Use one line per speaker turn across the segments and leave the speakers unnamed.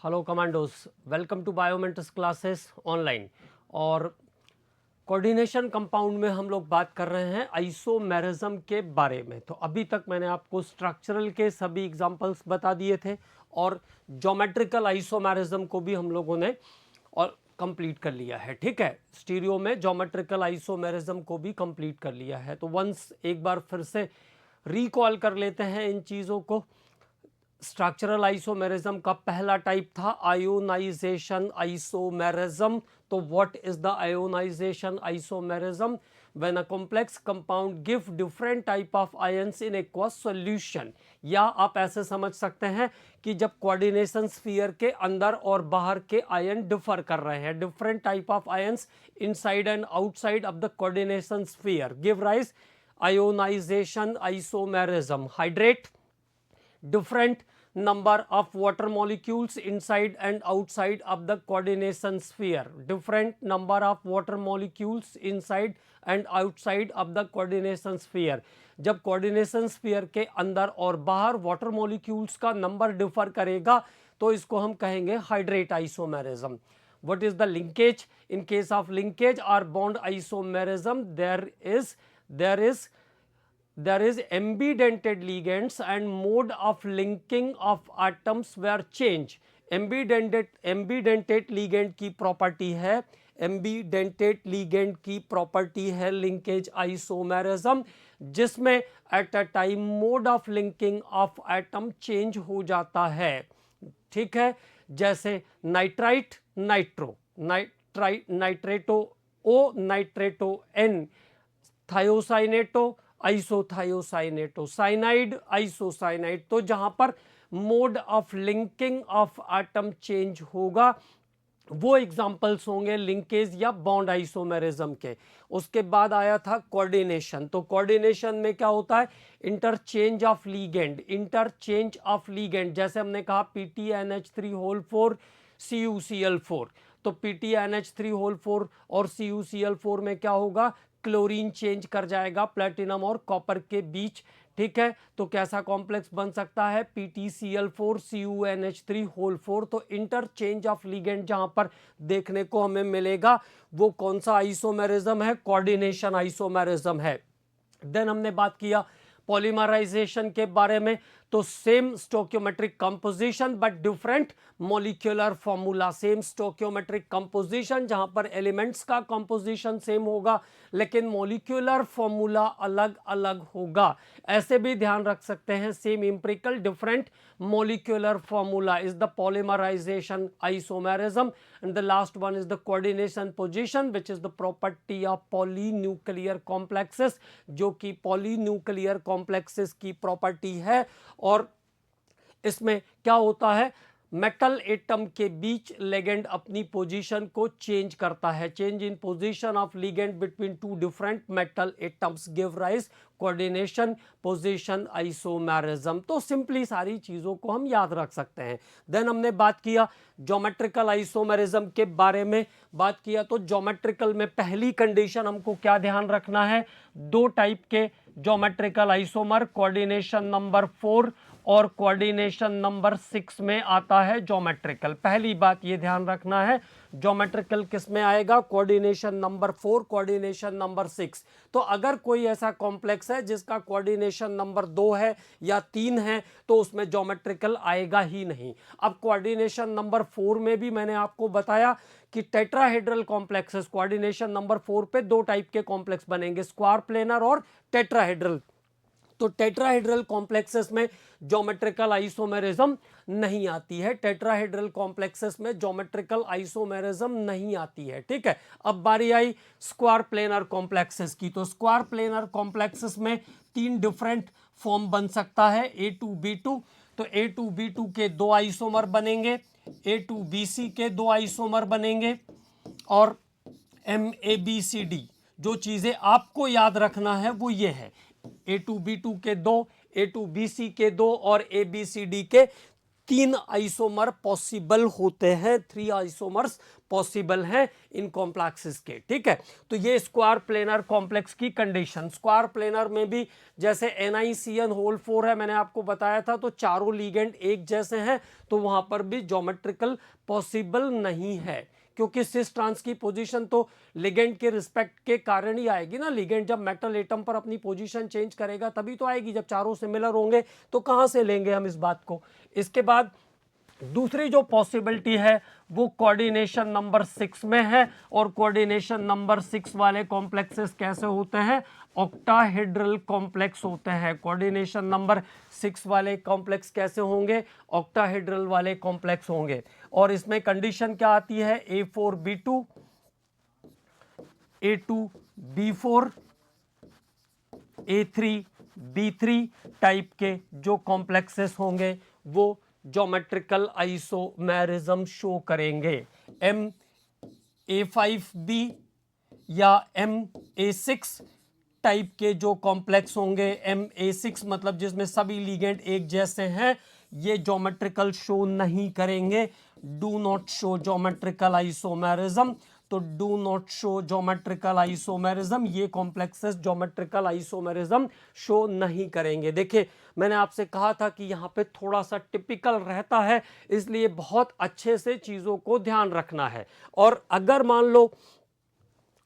Hello commandos, welcome to biomentics classes online. और coordination compound में हम लोग बात कर रहे हैं आइसोमेरिज्म के बारे में। तो अभी तक मैंने आपको स्ट्रक्चरल के सभी एग्जांपल्स बता दिए थे और ज्योमेट्रिकल आइसोमेरिज्म को भी हम लोगों ने और कंप्लीट कर लिया है। ठीक है, स्टीरियो में ज्योमेट्रिकल आइसोमेरिज्म को भी कंप्लीट कर लिया है। तो वंस एक बार फिर से रिकॉल कर लेते हैं इन चीज़ों को। स्ट्रक्चरल आइसोमेरिज्म का पहला टाइप था आयोनाइजेशन आइसोमेरिज्म। तो what is the ionization isomerism? When a complex compound give different type of ions in aqueous solution. या आप ऐसे समझ सकते हैं कि जब कोऑर्डिनेशन स्फीयर के अंदर और बाहर के आयन डिफर कर रहे हैं, different type of ions inside and outside of the coordination sphere give rise ionization isomerism. Hydrate, different number of water molecules inside and outside of the coordination sphere, different number of water molecules inside and outside of the coordination sphere। जब coordination sphere के अंदर और बाहर water molecules का number differ करेगा तो इसको हम कहेंगे hydrate isomerism। what is the linkage? in case of linkage or bond isomerism, there is ambidentate ligands and mode of linking of atoms were change। ambidentate ligand की property है, ambidentate ligand की property है linkage isomerism, जिसमें at a time mode of linking of atom change हो जाता है। ठीक है, जैसे नाइट्राइट नाइट्रो, नाइट्रेटो ओ, नाइट्रेटो एन, थायोसाइनेटो आइसोथायोसाइनेटो, साइनाइड आइसोसाइनाइड। तो जहां पर mode of linking of atom change होगा वो एग्जांपल्स होंगे लिंकेज या बॉन्ड आइसोमेरिज्म के। उसके बाद आया था कोऑर्डिनेशन। तो कोऑर्डिनेशन में क्या होता है? Interchange of ligand, interchange of ligand. जैसे हमने कहा PTNH3 CuCl4, तो PTNH3 और CuCl4 में क्या होगा? क्लोरीन चेंज कर जाएगा प्लेटिनम और कॉपर के बीच। ठीक है, तो कैसा कॉम्प्लेक्स बन सकता है? PtCl4 CuNH3 तो इंटरचेंज ऑफ लिगेंड जहां पर देखने को हमें मिलेगा वो कौन सा आइसोमेरिज्म है? कोऑर्डिनेशन आइसोमेरिज्म है। देन हमने बात किया पॉलीमराइजेशन के बारे में। तो same stoichiometric composition but different molecular formula. Same stoichiometric composition जहां पर एलिमेंट्स का कंपोजिशन सेम होगा लेकिन मॉलिक्यूलर फॉर्मूला अलग अलग होगा। ऐसे भी ध्यान रख सकते हैं, same empirical different molecular formula is the polymerization isomerism. And the last one is the coordination position which is the property of polynuclear complexes, जो कि पॉलीन्यूक्लियर कॉम्प्लेक्सेस की प्रॉपर्टी है। और इसमें क्या होता है? मेटल एटम के बीच लिगेंड अपनी पोजीशन को चेंज करता है। Change in position of ligand between two different metal atoms give rise coordination position isomerism. तो सिंपली सारी चीजों को हम याद रख सकते हैं। देन हमने बात किया ज्योमेट्रिकल आइसोमेरिज्म के बारे में। बात किया तो ज्योमेट्रिकल में पहली कंडीशन हमको क्या ध्यान रखना है? दो टाइप के ज्योमेट्रिकल आइसोमर, कोऑर्डिनेशन नंबर 4 और कोऑर्डिनेशन नंबर 6 में आता है ज्योमेट्रिकल। पहली बात ये ध्यान रखना है, ज्योमेट्रिकल किस में आएगा? Coordination number 4, coordination number 6। तो अगर कोई ऐसा कॉम्प्लेक्स है जिसका कोऑर्डिनेशन नंबर 2 है या 3 है तो उसमें ज्योमेट्रिकल आएगा ही नहीं। अब कोऑर्डिनेशन नंबर 4 में भी मैंने आपको बताया कि टेट्राहेड्रल कॉम्प्लेक्सेस, कोऑर्डिनेशन नंबर 4 पे दो टाइप के कॉम्प्लेक्स बनेंगे, स्क्वायर प्लेनर और टेट्राहेड्रल। तो टेट्राहेड्रल कॉम्प्लेक्सेस में ज्योमेट्रिकल आइसोमेरिज्म नहीं आती है, टेट्राहेड्रल कॉम्प्लेक्सेस में ज्योमेट्रिकल आइसोमेरिज्म नहीं आती है। ठीक है, अब बारी आई स्क्वायर प्लेनर कॉम्प्लेक्सेस की। तो स्क्वायर प्लेनर कॉम्प्लेक्सेस में तीन डिफरेंट फॉर्म बन सकता है, A2B2। तो A2B2 के दो आइसोमर बनेंगे, A2BC के दो आइसोमर बनेंगे और MABCD। जो चीजें आपको याद रखना है वो ये है, A2B2 के दो, A2BC के दो और ABCD के 3 आइसोमर पॉसिबल होते हैं, 3 आइसोमर्स पॉसिबल हैं इन कॉम्प्लेक्सेस के, ठीक है। तो ये स्क्वायर प्लेनर कॉम्प्लेक्स की कंडीशन। स्क्वायर प्लेनर में भी जैसे NiCN4 है, मैंने आपको बताया था, तो चारों लीगेंड एक जैसे हैं, तो वहां पर भी ज्योमेट्रिकल पॉसिबल नहीं है, क्योंकि सिस ट्रांस की पोजीशन तो लिगेंड के रिस्पेक्ट के कारण ही आएगी ना। लिगेंड जब मेटल एटम पर अपनी पोजीशन चेंज करेगा तभी तो आएगी, जब चारों सिमिलर होंगे तो कहां से लेंगे हम इस बात को। इसके बाद दूसरी जो पॉसिबिलिटी है वो कोऑर्डिनेशन नंबर 6 में है, और कोऑर्डिनेशन नंबर 6 वाले कॉम्प्लेक्सेस कैसे होते हैं, ऑक्टाहेड्रल कॉम्प्लेक्स होते हैं। कोऑर्डिनेशन नंबर 6 वाले कॉम्प्लेक्स कैसे होंगे, ऑक्टाहेड्रल वाले कॉम्प्लेक्स होंगे। और इसमें कंडीशन क्या आती है, A4B2 A2B4 A3B3 टाइप के जो कॉम्प्लेक्सेस होंगे वो ज्योमेट्रिकल आइसोमेरिज्म शो करेंगे। MA5B या MA6 टाइप के जो कॉम्प्लेक्स होंगे, MA6 मतलब जिसमें सभी लीगेंड एक जैसे हैं, ये ज्योमेट्रिकल शो नहीं करेंगे, do not show geometrical isomerism. तो do not show geometrical isomerism, ये कॉम्प्लेक्सेस ज्योमेट्रिकल आइसोमेरिज्म शो नहीं करेंगे। देखिए मैंने आपसे कहा था कि यहाँ पे थोड़ा सा टिपिकल रहता है, इसलिए बहुत अच्छे से चीज़ों को ध्यान रखना है। और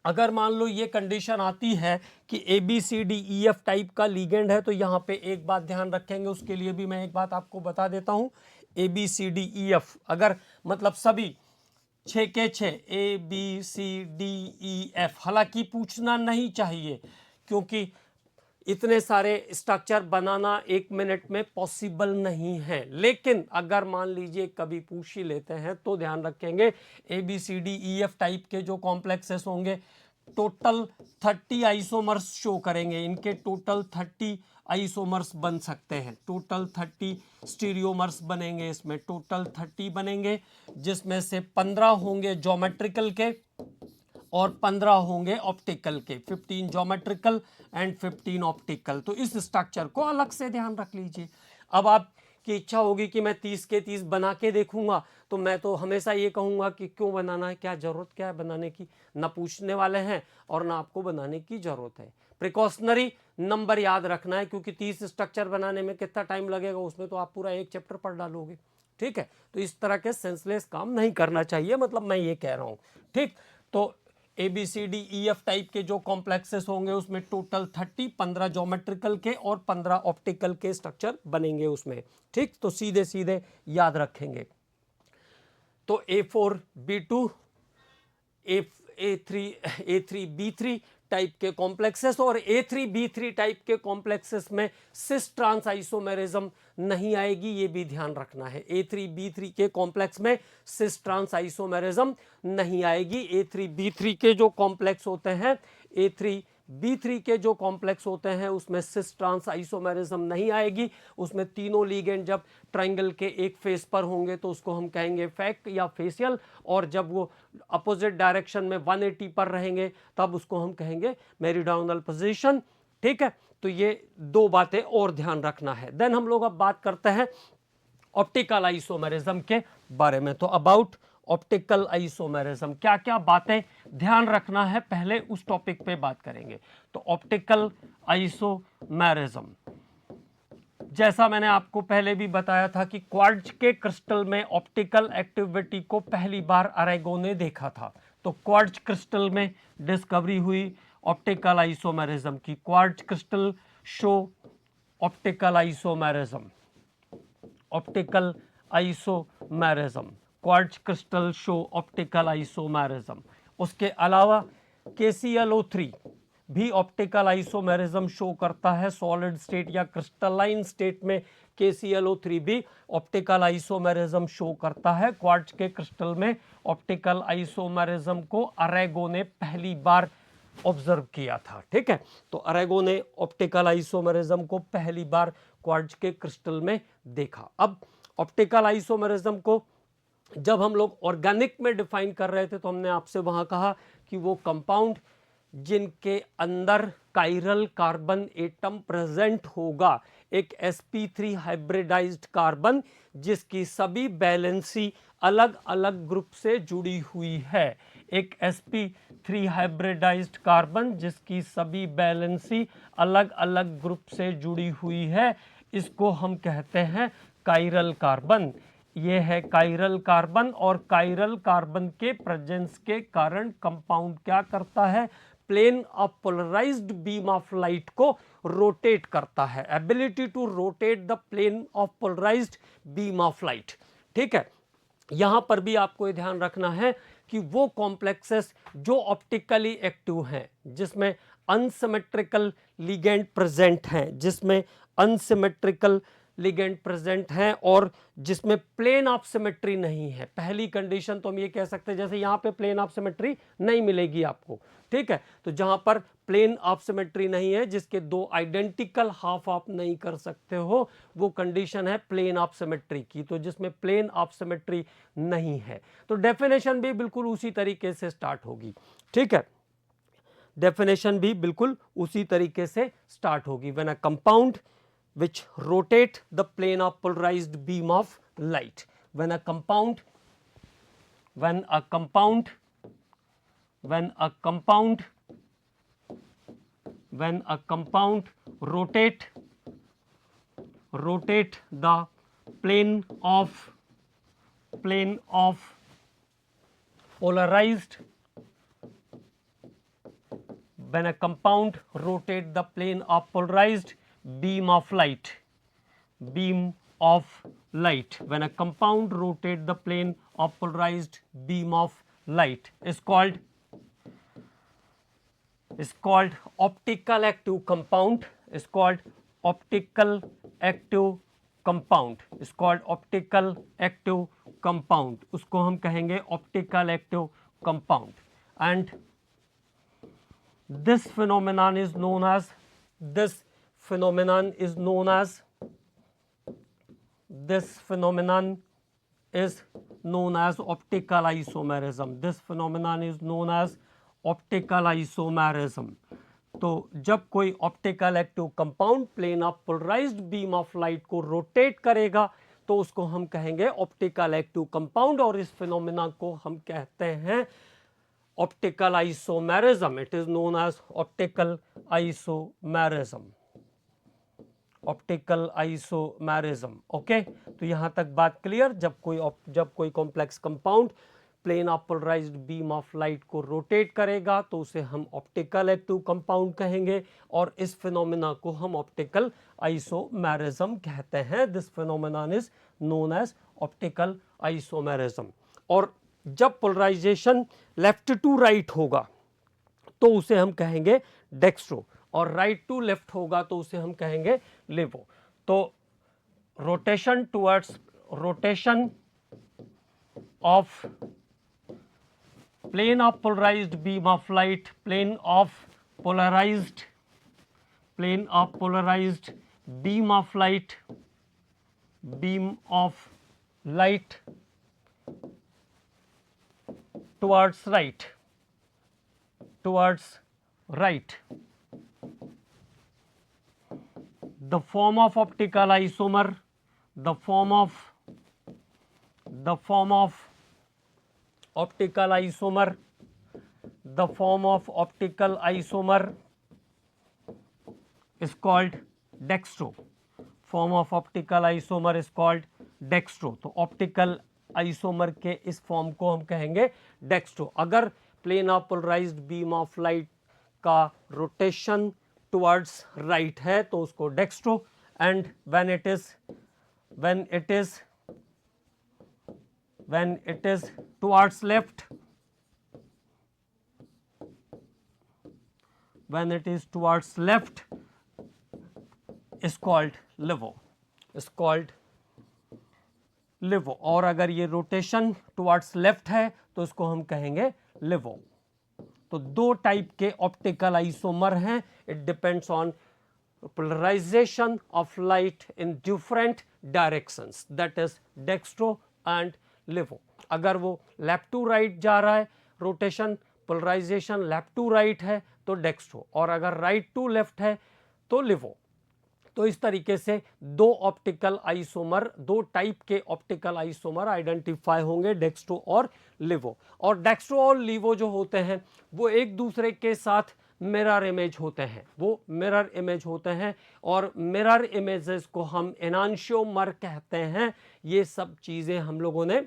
अगर मान लो ये कंडीशन आती है कि ABCDEF टाइप का लीगेंड है, तो यहाँ पे एक बात ध्यान रखेंगे, उसके लिए भी मैं एक बात आपको बता देता हूँ। ABCDEF अगर मतलब सभी 6 के 6 ABCDEF, हालांकि पूछना नहीं चाहिए क्योंकि इतने सारे स्ट्रक्चर बनाना 1 मिनट में पॉसिबल नहीं है, लेकिन अगर मान लीजिए कभी पूछ ही लेते हैं तो ध्यान रखेंगे। ABCDEF टाइप के जो कॉम्प्लेक्सेस होंगे टोटल 30 आइसोमर्स शो करेंगे, इनके टोटल 30 आइसोमर्स बन सकते हैं, टोटल 30 स्टीरियोमर्स बनेंगे, इसमें टोटल 30 बनेंगे, जिसमें से 15 होंगे ज्योमेट्रिकल के और 15 होंगे ऑप्टिकल के, 15 ज्योमेट्रिकल एंड 15 ऑप्टिकल। तो इस स्ट्रक्चर को अलग से ध्यान रख लीजिए। अब आपकी इच्छा होगी कि मैं 30 के 30 बना के देखूंगा, तो मैं तो हमेशा ये कहूंगा कि क्यों बनाना है, क्या जरूरत क्या है बनाने की, ना पूछने वाले हैं और ना आपको बनाने की जरूरत है। प्रिकॉशनरी नंबर याद रखना है, क्योंकि 30 स्ट्रक्चर बनाने में कितना टाइम लगेगा, उसमें तो आप पूरा एक चैप्टर पढ़ डालोगे, ठीक है। तो इस तरह के सेंसलेस काम नहीं करना चाहिए, मतलब मैं ये कह रहा हूं, ठीक। तो ABCDEF टाइप के जो कॉम्प्लेक्सेस होंगे उसमें टोटल 30, 15 ज्योमेट्रिकल के और 15 ऑप्टिकल के स्ट्रक्चर बनेंगे उसमें, ठीक। तो सीधे सीधे याद रखेंगे। तो A4B2 A3B3 टाइप के कॉम्प्लेक्सेस, और A3B3 टाइप के कॉम्प्लेक्सेस में सिस ट्रांस आइसोमेरिज्म नहीं आएगी, ये भी ध्यान रखना है। A3B3 के कॉम्प्लेक्स में सिस ट्रांस आइसोमेरिज्म नहीं आएगी। A3B3 के जो कॉम्प्लेक्स होते हैं, A3B3 के जो कॉम्प्लेक्स होते हैं उसमें सिस ट्रांस आइसोमेरिज्म नहीं आएगी। उसमें तीनों लीगेंड जब ट्रायंगल के एक फेस पर होंगे तो उसको हम कहेंगे फैक्ट या फेसियल, और जब वो अपोजिट डायरेक्शन में 180 पर रहेंगे तब उसको हम कहेंगे मेरीडोनल पोजीशन, ठीक है। तो ये दो बातें और ध्यान रखना है। देन हम लोग अब बात करते हैं ऑप्टिकल आइसोमेरिज्म के बारे में। तो अबाउट ऑप्टिकल आइसोमेरिज्म क्या क्या बातें ध्यान रखना है, पहले उस टॉपिक पे बात करेंगे। तो ऑप्टिकल आइसोमेरिज्म, जैसा मैंने आपको पहले भी बताया था कि क्वार्ट्ज के क्रिस्टल में ऑप्टिकल एक्टिविटी को पहली बार अरेगो ने देखा था। तो क्वार्ट्ज क्रिस्टल में डिस्कवरी हुई ऑप्टिकल आइसोमेरिज्म की। Quartz crystal show optical isomerism, optical isomerism, quartz crystal show optical isomerism. उसके अलावा KClO3 भी ऑप्टिकल आइसोमेरिज्म शो करता है। सॉलिड स्टेट या क्रिस्टलाइन स्टेट में KClO3 भी ऑप्टिकल आइसोमेरिज्म शो करता है। क्वार्ट्ज के क्रिस्टल में ऑप्टिकल आइसोमेरिज्म को अरेगो ने पहली बार ऑब्जर्व किया था, ठीक है। तो अरेगो ने ऑप्टिकल आइसोमेरिज्म को पहली बार क्वार्ट्ज के क्रिस्टल में देखा। अब ऑप्टिकल आइसोमेरिज्म को जब हम लोग ऑर्गेनिक में डिफाइन कर रहे थे तो हमने आपसे वहां कहा कि वो कंपाउंड जिनके अंदर कायरल कार्बन एटम प्रेजेंट होगा, एक sp3 हाइब्रिडाइज्ड कार्बन जिसकी सभी वैलेंसी अलग अलग ग्रुप से जुड़ी हुई है, एक sp3 हाइब्रिडाइज्ड कार्बन जिसकी सभी वैलेंसी अलग अलग ग्रुप से जुड़ी हुई है, इसको हम कहते हैं कायरल कार्बन। ये है कायरल कार्बन, और कायरल कार्बन के प्रेजेंस के कारण कंपाउंड क्या करता है, plane of polarized beam of light को रोटेट करता है, ability to rotate the plane of polarized beam of light. ठीक है, यहां पर भी आपको ध्यान रखना है कि वो कॉम्प्लेक्सेस जो ऑप्टिकली एक्टिव हैं, जिसमें अनसिमेट्रिकल लिगेंड प्रेजेंट हैं, जिसमें अनसिमेट्रिकल लिगेंड प्रेजेंट हैं और जिसमें प्लेन ऑफ सिमेट्री नहीं है। पहली कंडीशन तो हम ये कह सकते हैं, जैसे यहां पे प्लेन ऑफ सिमेट्री नहीं मिलेगी आपको, ठीक है, तो जहां पर प्लेन ऑफ सिमेट्री नहीं है, जिसके दो आइडेंटिकल हाफ आप नहीं कर सकते हो, वो कंडीशन है प्लेन ऑफ सिमेट्री की। तो जिसमें प्लेन ऑफ सिमेट्री नहीं है, तो डेफिनेशन भी बिल्कुल उसी तरीके से स्टार्ट होगी। ठीक है, डेफिनेशन भी बिल्कुल उसी तरीके से स्टार्ट होगी। When a compound which rotate the plane of polarized beam of light, when a compound rotate the plane of polarized, when a compound rotate the plane of polarized beam of light, when a compound rotate the plane of polarized beam of light is called optical active compound, is called optical active compound, is called optical active compound, उसको हम कहेंगे optical active compound, and this phenomenon is known as optical isomerism. This phenomenon is known as optical isomerism. तो जब कोई optical active compound plane of polarized beam of light को rotate करेगा तो उसको हम कहेंगे ऑप्टिकल एक्टिव कंपाउंड, और इस फिनोमेना को हम कहते हैं optical isomerism. It is known as optical isomerism. Optical isomerism. Okay, तो यहां तक बात क्लियर. जब कोई complex compound plane of polarized beam of light को रोटेट करेगा तो उसे हम ऑप्टिकल एक्टिव कंपाउंड कहेंगे, और इस फिनोमेना को हम ऑप्टिकल आइसोमेरिज्म कहते हैं. This phenomena is known as optical isomerism. और जब पोलराइजेशन लेफ्ट टू राइट होगा तो उसे हम कहेंगे डेक्स्ट्रो, और राइट टू लेफ्ट होगा तो उसे हम कहेंगे लेवो. तो rotation of plane of polarized beam of light, plane of polarized beam of light towards right. The form of optical isomer, the form of optical isomer is called dextro. Form of optical isomer is called dextro. तो optical isomer के इस form को हम कहेंगे dextro. अगर plane of polarized beam of light का rotation towards right है तो उसको dextro, and when it is towards left, is called levo. और अगर ये रोटेशन टुवर्ड्स लेफ्ट है तो इसको हम कहेंगे लेवो. तो दो टाइप के ऑप्टिकल आइसोमर हैं. It depends on polarization of light in different directions, that is dextro and levo. अगर वो लेफ्ट टू राइट जा रहा है, rotation polarization left to right है, तो डेक्स्ट्रो, और अगर राइट टू लेफ्ट है तो लिवो। तो इस तरीके से दो ऑप्टिकल आइसोमर, दो टाइप के ऑप्टिकल आइसोमर आइडेंटिफाई होंगे, डेक्स्ट्रो और लिवो। और डेक्स्ट्रो और लिवो जो होते हैं वो एक दूसरे के साथ मिरर इमेज होते हैं, वो मिरर इमेज होते हैं, और मिरर इमेजेस को हम एनांशियोमर कहते हैं। ये सब चीज़ें हम लोगों ने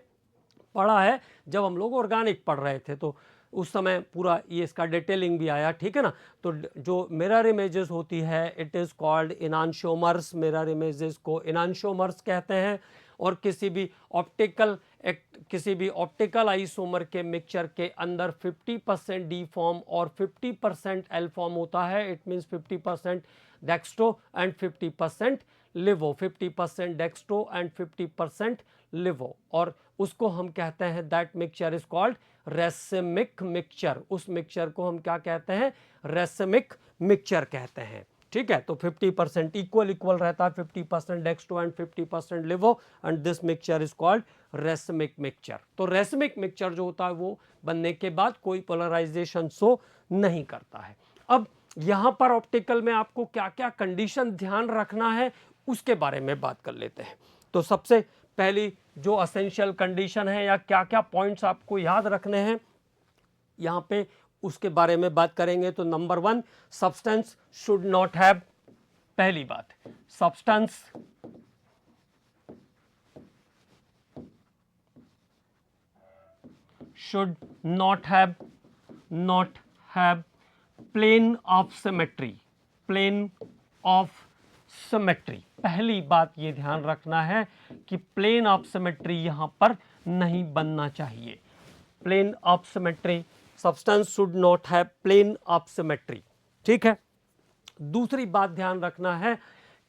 पढ़ा है जब हम लोग ऑर्गेनिक पढ़ रहे थे, तो उस समय पूरा ये इसका डिटेलिंग भी आया, ठीक है ना। तो जो मिरर इमेजेस होती है it is called enantiomers, mirror images को इनांशियोमर्स कहते हैं। और किसी भी ऑप्टिकल आइसोमर के मिक्सचर के अंदर 50% डी फॉर्म और 50% एल फॉर्म होता है। It means 50% dextro and 50% लिवो, 50% dextro and 50% लिवो, और उसको हम कहते हैं that mixture is called racemic mixture. उस मिक्सचर को हम क्या कहते हैं? रेसिमिक मिक्सचर कहते हैं, ठीक है। तो 50% इक्वल रहता है, 50% dextro and 50% लिवो, and this mixture is called racemic mixture. तो रेसिमिक मिक्सचर जो होता है वो बनने के बाद कोई पोलराइजेशन शो नहीं करता है। अब यहां पर ऑप्टिकल में आपको क्या क्या कंडीशन ध्यान रखना है उसके बारे में बात कर लेते हैं। तो सबसे पहली जो असेंशियल कंडीशन है, या क्या क्या पॉइंट्स आपको याद रखने हैं यहां पे, उसके बारे में बात करेंगे। तो number 1, substance should not have, पहली बात, substance should not have plane of symmetry, plane of symmetry. पहली बात ये ध्यान रखना है कि प्लेन ऑफ सिमेट्री यहां पर नहीं बनना चाहिए। Plane of symmetry, substance should not have plane of symmetry, ठीक है। दूसरी बात ध्यान रखना है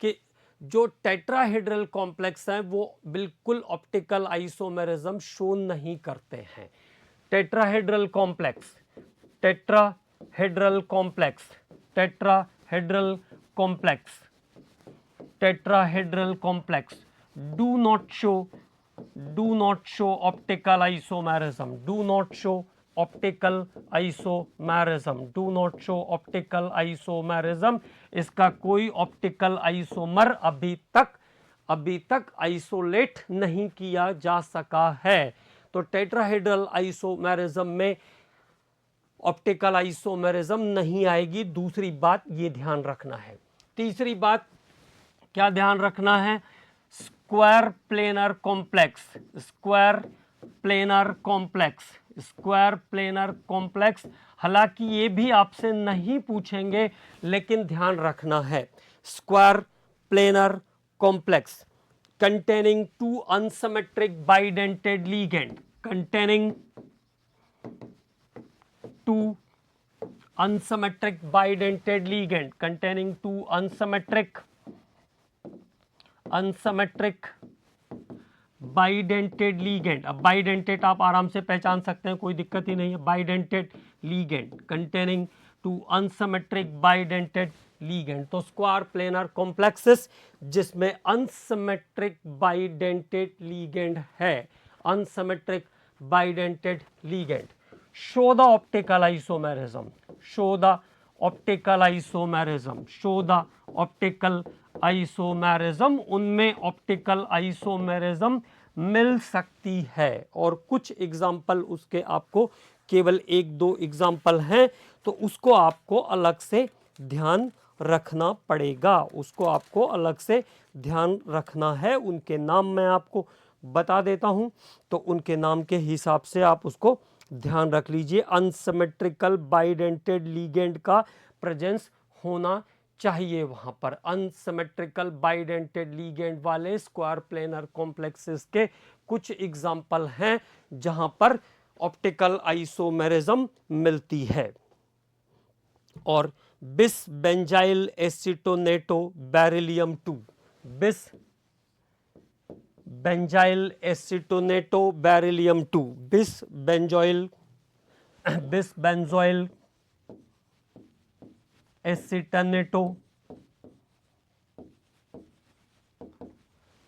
कि जो टेट्राहेड्रल कॉम्प्लेक्स हैं वो बिल्कुल ऑप्टिकल आइसोमेरिज्म शो नहीं करते हैं। Tetrahedral complex, tetrahedral complex, tetrahedral complex, tetrahedral complex do not show optical isomerism, do not show optical isomerism, do not show optical isomerism। इसका कोई ऑप्टिकल आइसोमर अभी तक आइसोलेट नहीं किया जा सका है। तो टेट्राहेड्रल आइसोमेरिज्म में ऑप्टिकल आइसोमेरिज्म नहीं आएगी, दूसरी बात ये ध्यान रखना है। तीसरी बात क्या ध्यान रखना है? Square planar complex, square planar complex, square planar complex. हालांकि ये भी आपसे नहीं पूछेंगे लेकिन ध्यान रखना है। Square planar complex containing two unsymmetric bidentate ligand, containing two unsymmetric bidentate ligand, containing two unsymmetric bidentate ligand. अब बाइडेंटेट आप आराम से पहचान सकते हैं, कोई दिक्कत ही नहीं है। Bidentate ligand containing two unsymmetric bidentate ligand. तो स्क्वायर प्लेनर कॉम्प्लेक्सेस जिसमें अनसिमेट्रिक बाइडेंटेड लीगेंड है, unsymmetric bidentate ligand. Show the optical isomerism, show the optical isomerism, show the optical isomerism. उनमें ऑप्टिकल आइसोमेरिज्म मिल सकती है, और कुछ एग्जाम्पल उसके आपको, केवल एक दो एग्जाम्पल हैं, तो उसको आपको अलग से ध्यान रखना पड़ेगा, उसको आपको अलग से ध्यान रखना है। उनके नाम मैं आपको बता देता हूं, तो उनके नाम के हिसाब से आप उसको ध्यान रख लीजिए। अनसिमेट्रिकल बाइडेंटेड लीगेंड का प्रेजेंस होना चाहिए वहां पर। अनसिमेट्रिकल बाइडेंटेड लीगेंड वाले स्क्वायर प्लेनर कॉम्प्लेक्सेस के कुछ एग्जाम्पल हैं जहां पर ऑप्टिकल आइसोमेरिज्म मिलती है। और बिस बेंजाइल एसीटोनेटो बेरिलियम 2, बिस बेंजाइल एसीटोनेटो बेरिलियम 2, बिस बेंजोइल एसीटोनेटो,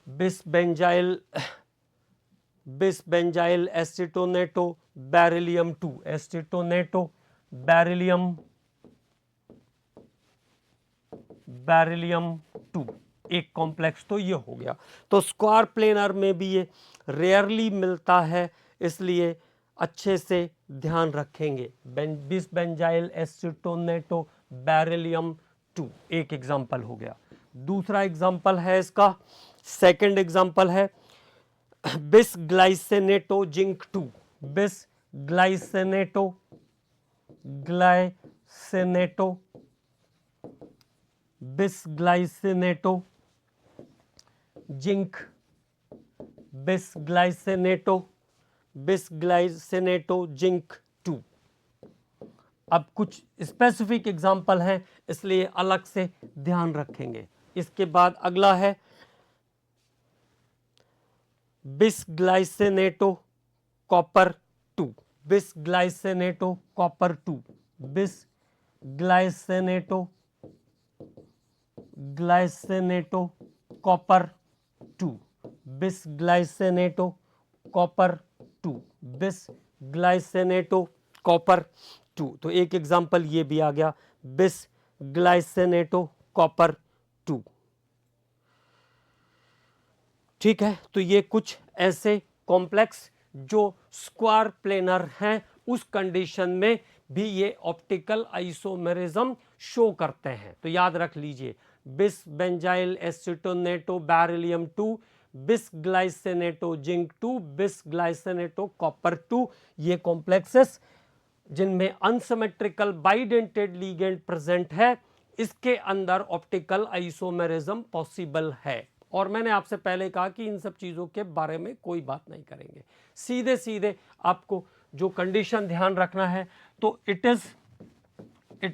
बिस बेंजाइल एसीटोनेटो बेरिलियम 2, एसीटोनेटो बेरिलियम बेरिलियम 2, एक कॉम्प्लेक्स तो ये हो गया। तो स्क्वायर प्लेनर में भी ये रेयरली मिलता है, इसलिए अच्छे से ध्यान रखेंगे। बिस बेंजाइल एसीटोनेटो बेरिलियम 2 एक एग्जाम्पल हो गया। दूसरा एग्जाम्पल है इसका, सेकंड एग्जाम्पल है बिस ग्लाइसेनेटो जिंक 2, बिस ग्लाइसेनेटो बिसग्लाइसिनेटो जिंक, बिसग्लाइसिनेटो जिंक 2। अब कुछ स्पेसिफिक एग्जाम्पल हैं, इसलिए अलग से ध्यान रखेंगे। इसके बाद अगला है bisglycinato copper 2, bisglycinato copper 2, bisglycinato copper 2, bisglycinato copper 2, bisglycinato copper 2। तो एक एग्जांपल ये भी आ गया, बिसग्लाइसिनेटो कॉपर 2। ठीक है, तो ये कुछ ऐसे कॉम्प्लेक्स जो स्क्वायर प्लेनर हैं, उस कंडीशन में भी ये ऑप्टिकल आइसोमेरिज्म शो करते हैं। तो याद रख लीजिए, बिस बेंजाइल एसीटोनेटो बेरिलियम 2, बिस ग्लाइसेनेटो जिंक 2, बिस ग्लाइसेनेटो कॉपर 2, ये कॉम्प्लेक्सेस जिनमें अनसिमेट्रिकल बाइडेंटेड लिगेंड प्रेजेंट है, इसके अंदर ऑप्टिकल आइसोमेरिज्म पॉसिबल है। और मैंने आपसे पहले कहा कि इन सब चीज़ों के बारे में कोई बात नहीं करेंगे, सीधे सीधे आपको जो कंडीशन ध्यान रखना है, तो it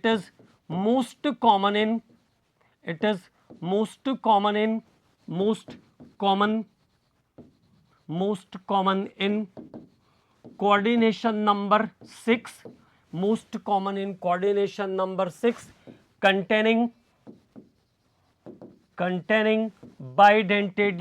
is most common in coordination number 6, most common in coordination number 6 containing bidentate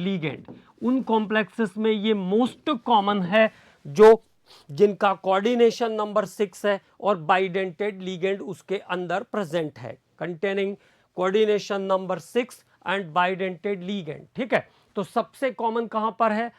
ligand। उन कॉम्प्लेक्सेस में ये मोस्ट कॉमन है जो जिनका कोऑर्डिनेशन नंबर 6 है और बाइडेंटेड लिगेंड उसके अंदर प्रेजेंट है, containing coordination number 6 and bidentate ligand. ठीक है, तो सबसे कॉमन कहां पर है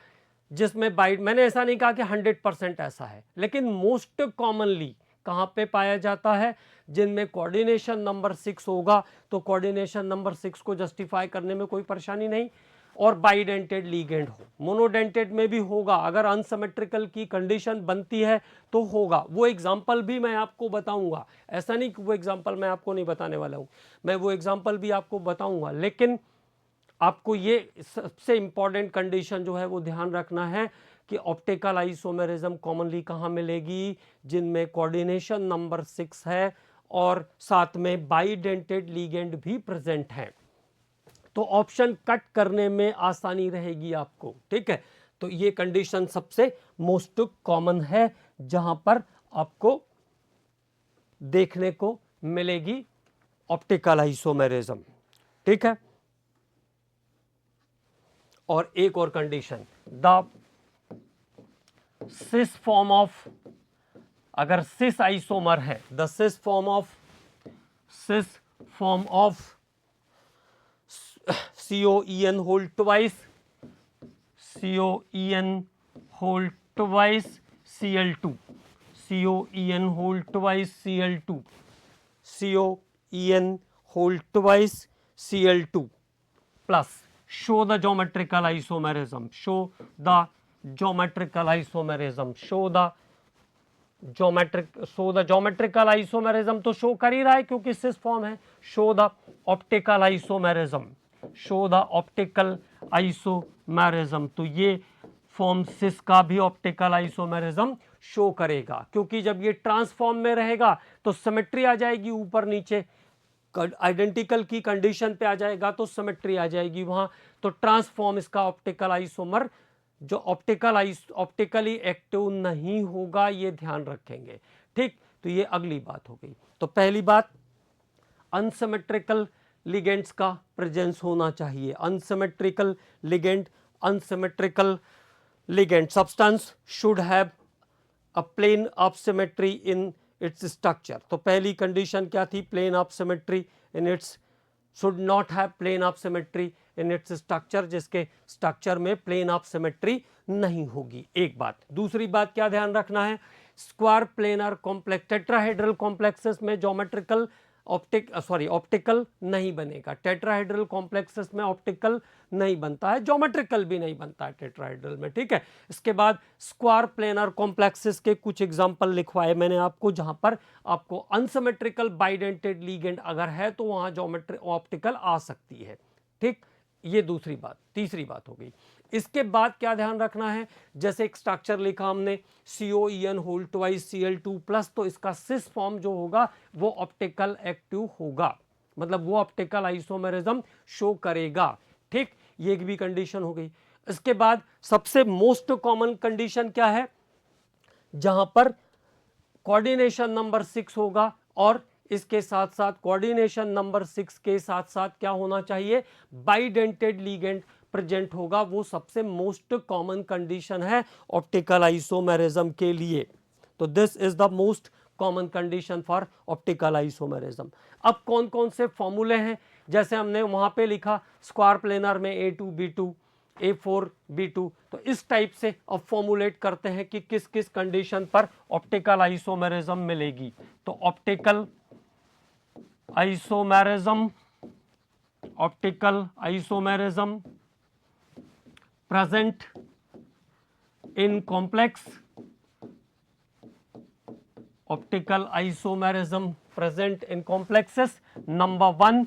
जिसमें मैंने ऐसा नहीं कहा कि 100% ऐसा है, लेकिन मोस्ट कॉमनली कहां पे पाया जाता है, जिनमें कोऑर्डिनेशन नंबर 6 होगा। तो कोऑर्डिनेशन नंबर 6 को जस्टिफाई करने में कोई परेशानी नहीं, और बाइडेंटेड लिगेंड हो। मोनोडेंटेड में भी होगा, अगर अनसिमेट्रिकल की कंडीशन बनती है तो होगा। वो एग्जांपल भी मैं आपको बताऊंगा, ऐसा नहीं कि वो एग्जांपल मैं आपको नहीं बताने वाला हूं, मैं वो एग्जांपल भी आपको बताऊंगा। लेकिन आपको ये सबसे इंपॉर्टेंट कंडीशन जो है वो ध्यान रखना है कि ऑप्टिकल आइसोमेरिज्म कॉमनली कहाँ मिलेगी, जिनमें कोऑर्डिनेशन नंबर 6 है और साथ में बाइडेंटेड लिगेंड भी प्रेजेंट है। तो ऑप्शन कट करने में आसानी रहेगी आपको। ठीक है, तो ये कंडीशन सबसे मोस्ट कॉमन है जहां पर आपको देखने को मिलेगी ऑप्टिकल आइसोमेरिज्म। ठीक है, और एक और condition, the cis form of, अगर सिस आइसोमर है, the cis form of COEN whole twice COEN whole twice Cl2, COEN whole twice Cl2, COEN whole twice Cl2 plus show the geometrical isomerism, show the geometrical isomerism तो show कर ही रहा है क्योंकि cis form है। show the optical isomerism, तो ये form सिस का भी ऑप्टिकल आइसोमेरिज्म शो करेगा, क्योंकि जब ये ट्रांसफॉर्म में रहेगा तो सिमेट्री आ जाएगी, ऊपर नीचे आइडेंटिकल की कंडीशन पे आ जाएगा तो सिमेट्री आ जाएगी वहां। तो ट्रांसफॉर्म इसका ऑप्टिकल आइसोमर जो ऑप्टिकली एक्टिव नहीं होगा, ये ध्यान रखेंगे। ठीक, तो ये अगली बात हो गई। तो पहली बात, अनसिमेट्रिकल लिगेंड्स का प्रेजेंस होना चाहिए। Unsymmetrical ligand substance should have a plane of symmetry in its structure. तो पहली कंडीशन क्या थी, plane of symmetry in its should not have plane of symmetry in its structure, जिसके स्ट्रक्चर में plane of symmetry नहीं होगी, एक बात। दूसरी बात क्या ध्यान रखना है, square planar complex tetrahedral complexes में ज्योमेट्रिकल ऑप्टिकल नहीं बनेगा। टेट्राहेड्रल कॉम्प्लेक्सेस में ऑप्टिकल नहीं बनता है, ज्योमेट्रिकल भी नहीं बनता है टेट्राहेड्रल में, ठीक है। इसके बाद स्क्वायर प्लेनर कॉम्प्लेक्सेस के कुछ एग्जांपल लिखवाए मैंने आपको, जहां पर आपको अनसिमेट्रिकल बाइडेंटेड लीगेंड अगर है तो वहां ज्योमेट्री ऑप्टिकल आ सकती है, ठीक। ये दूसरी बात। तीसरी बात हो गई। इसके बाद क्या ध्यान रखना है, जैसे एक स्ट्रक्चर लिखा हमने COEN होल ट्वाइस Cl2+, तो इसका सिस फॉर्म जो होगा वो ऑप्टिकल एक्टिव होगा, मतलब वो ऑप्टिकल आइसोमेरिज्म शो करेगा, ठीक। ये भी कंडीशन हो गई। इसके बाद सबसे मोस्ट कॉमन कंडीशन क्या है, जहां पर कोऑर्डिनेशन नंबर 6 होगा, और इसके साथ साथ कोऑर्डिनेशन नंबर 6 के साथ साथ क्या होना चाहिए, बाइडेंटेड लीगेंड प्रेजेंट होगा। वो सबसे मोस्ट कॉमन कंडीशन है ऑप्टिकल आइसोमेरिज्म के लिए। तो this is the most common condition for optical isomerism. अब कौन कौन से फॉर्मूले हैं, जैसे हमने वहां पे लिखा स्क्वायर प्लेनर में A2B2 A4B2, तो इस टाइप से अब फॉर्मुलेट करते हैं कि किस किस कंडीशन पर ऑप्टिकल आइसोमेरिज्म मिलेगी। तो optical isomerism present in complex, optical isomerism present in complexes। Number 1,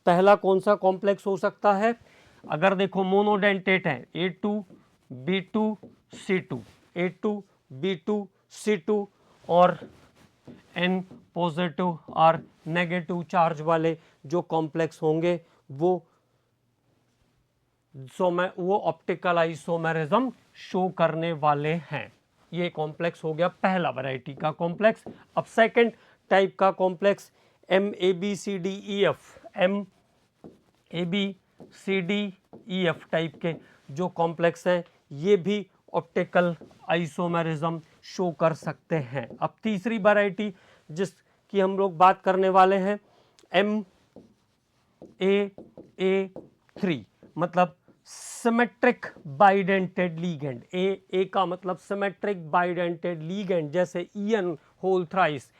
पहला कौन सा कॉम्प्लेक्स हो सकता है, अगर देखो मोनोडेंटेट है A2B2C2 और N पॉजिटिव और नेगेटिव चार्ज वाले जो कॉम्प्लेक्स होंगे वो ऑप्टिकल आइसोमेरिज्म शो करने वाले हैं। ये कॉम्प्लेक्स हो गया पहला वैरायटी का कॉम्प्लेक्स। अब सेकंड टाइप का कॉम्प्लेक्स MABCDEF टाइप के जो कॉम्प्लेक्स हैं, ये भी ऑप्टिकल आइसोमेरिज्म शो कर सकते हैं। अब तीसरी वैरायटी जिसकी हम लोग बात करने वाले हैं MAA3, मतलब सिमेट्रिक बाइडेंटेड लीगेंड। ए का मतलब सिमेट्रिक बाइडेंटेड लीगेंड, जैसे EN whole thrice,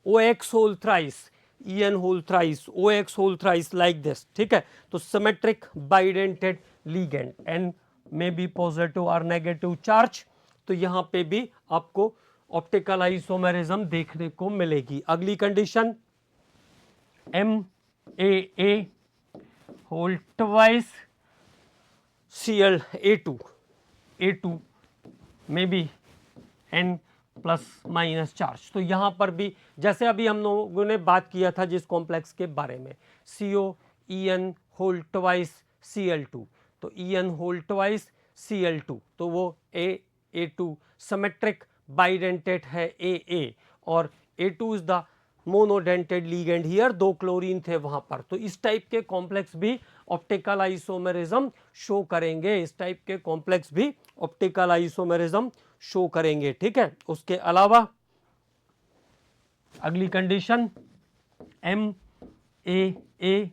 OX whole thrice, EN whole thrice, OX whole thrice, like this, ठीक है। तो सिमेट्रिक बाइडेंटेड लीगेंड, N में भी पॉजिटिव और नेगेटिव चार्ज, तो यहां पे भी आपको ऑप्टिकल आइसोमेरिज्म देखने को मिलेगी। अगली condition MAA whole twice A2 में भी N प्लस माइनस चार्ज। तो यहां पर भी जैसे अभी हम लोगों ने बात किया था जिस कॉम्प्लेक्स के बारे में, COEN होल ट्वाइस Cl2, तो EN होल ट्वाइस Cl2, तो वो A2 सिमेट्रिक बाइडेंटेट है AA, और A2 is the monodentate ligand here, 2 chlorine थे वहां पर। तो इस टाइप के कॉम्प्लेक्स भी ऑप्टिकल आइसोमेरिज्म शो करेंगे, इस टाइप के कॉम्प्लेक्स भी ऑप्टिकल आइसोमेरिज्म शो करेंगे, ठीक है। उसके अलावा अगली condition MAA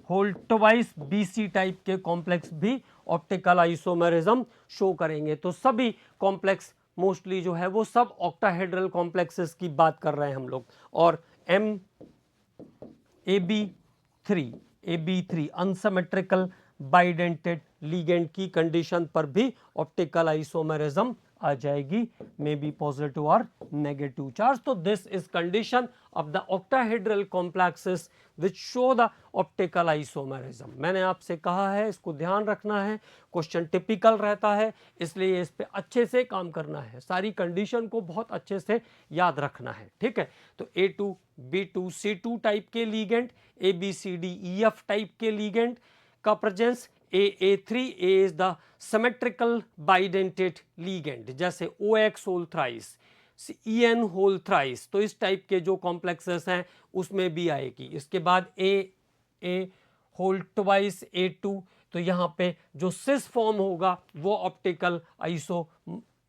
whole twice BC type के कॉम्प्लेक्स भी ऑप्टिकल आइसोमेरिज्म शो करेंगे। तो सभी कॉम्प्लेक्स मोस्टली जो है वो सब ऑक्टाहेड्रल कॉम्प्लेक्सेस की बात कर रहे हैं हम लोग। और AB3 अनसिमेट्रिकल बाइडेंटेड लीगेंड की कंडीशन पर भी ऑप्टिकल आइसोमेरिज्म आ जाएगी, मे बी पॉजिटिव और नेगेटिव चार्ज। तो this is condition of the octahedral complexes which show the optical isomerism. मैंने आपसे कहा है इसको ध्यान रखना है, क्वेश्चन टिपिकल रहता है, इसलिए इस पे अच्छे से काम करना है, सारी कंडीशन को बहुत अच्छे से याद रखना है, ठीक है। तो A2B2C2 टाइप के लीगेंड, ABCDEF टाइप के लीगेंड का presence, AA3 is the symmetrical bidentate ligand, जैसे OX whole thrice, EN whole thrice, तो इस टाइप के जो कॉम्प्लेक्सेस हैं उसमें भी आएगी। इसके बाद AA होल ट्वाइस A2, तो यहाँ पे जो सिस फॉर्म होगा वो ऑप्टिकल आइसो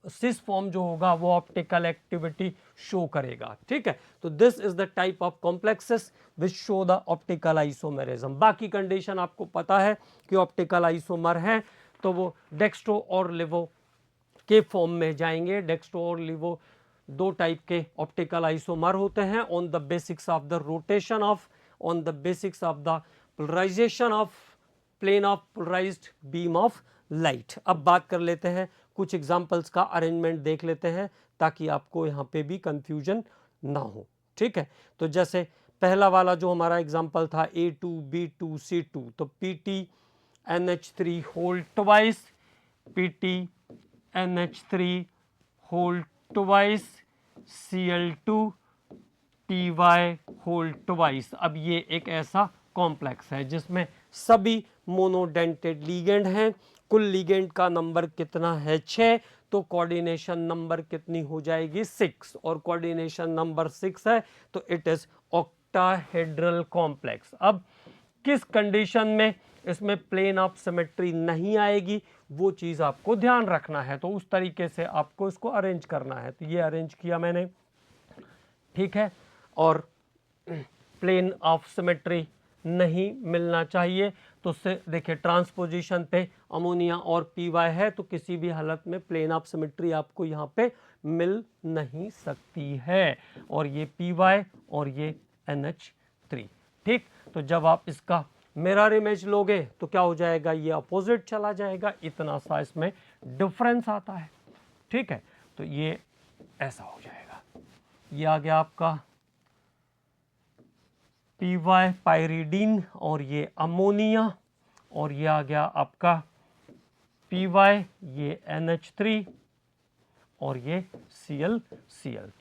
सिस फॉर्म जो होगा वो ऑप्टिकल एक्टिविटी शो करेगा, ठीक है। तो this is the type of complexes which show the optical isomerism. बाकी कंडीशन आपको पता है कि ऑप्टिकल आइसोमर है तो वो डेक्स्ट्रो और लिवो के फॉर्म में जाएंगे। डेक्स्ट्रो और लिवो दो टाइप के ऑप्टिकल आइसोमर होते हैं on the basics of the rotation of, on the basics of the polarization of plane of polarized beam of light. अब बात कर लेते हैं कुछ एग्जांपल्स का अरेंजमेंट देख लेते हैं ताकि आपको यहाँ पे भी कंफ्यूजन ना हो, ठीक है। तो जैसे पहला वाला जो हमारा एग्जांपल था A2 B2 C2, तो PT NH3 whole twice, PT NH3 whole twice, Cl2 Py whole twice. अब ये एक ऐसा कॉम्प्लेक्स है जिसमें सभी मोनोडेंटेड लीगेंड हैं। कुल लीगेंड का नंबर कितना है 6, तो कोऑर्डिनेशन नंबर कितनी हो जाएगी 6, और कोऑर्डिनेशन नंबर 6 है तो इट इज ऑक्टाहेड्रल कॉम्प्लेक्स। अब किस कंडीशन में इसमें प्लेन ऑफ सिमेट्री नहीं आएगी वो चीज आपको ध्यान रखना है, तो उस तरीके से आपको इसको अरेंज करना है। तो ये अरेंज किया मैंने, ठीक है। और प्लेन ऑफ सिमेट्री नहीं मिलना चाहिए तो उससे देखिए ट्रांसपोजिशन पे अमोनिया और PY है तो किसी भी हालत में प्लेन ऑफ सिमेट्री आपको यहाँ पे मिल नहीं सकती है, और ये PY और ये NH3, ठीक। तो जब आप इसका मिरर इमेज लोगे तो क्या हो जाएगा, ये अपोजिट चला जाएगा, इतना सा इसमें डिफरेंस आता है, ठीक है। तो ये ऐसा हो जाएगा, ये आ गया आपका PY पायरिडीन और ये अमोनिया, और ये आ गया आपका PY, ये NH3 और ये Cl।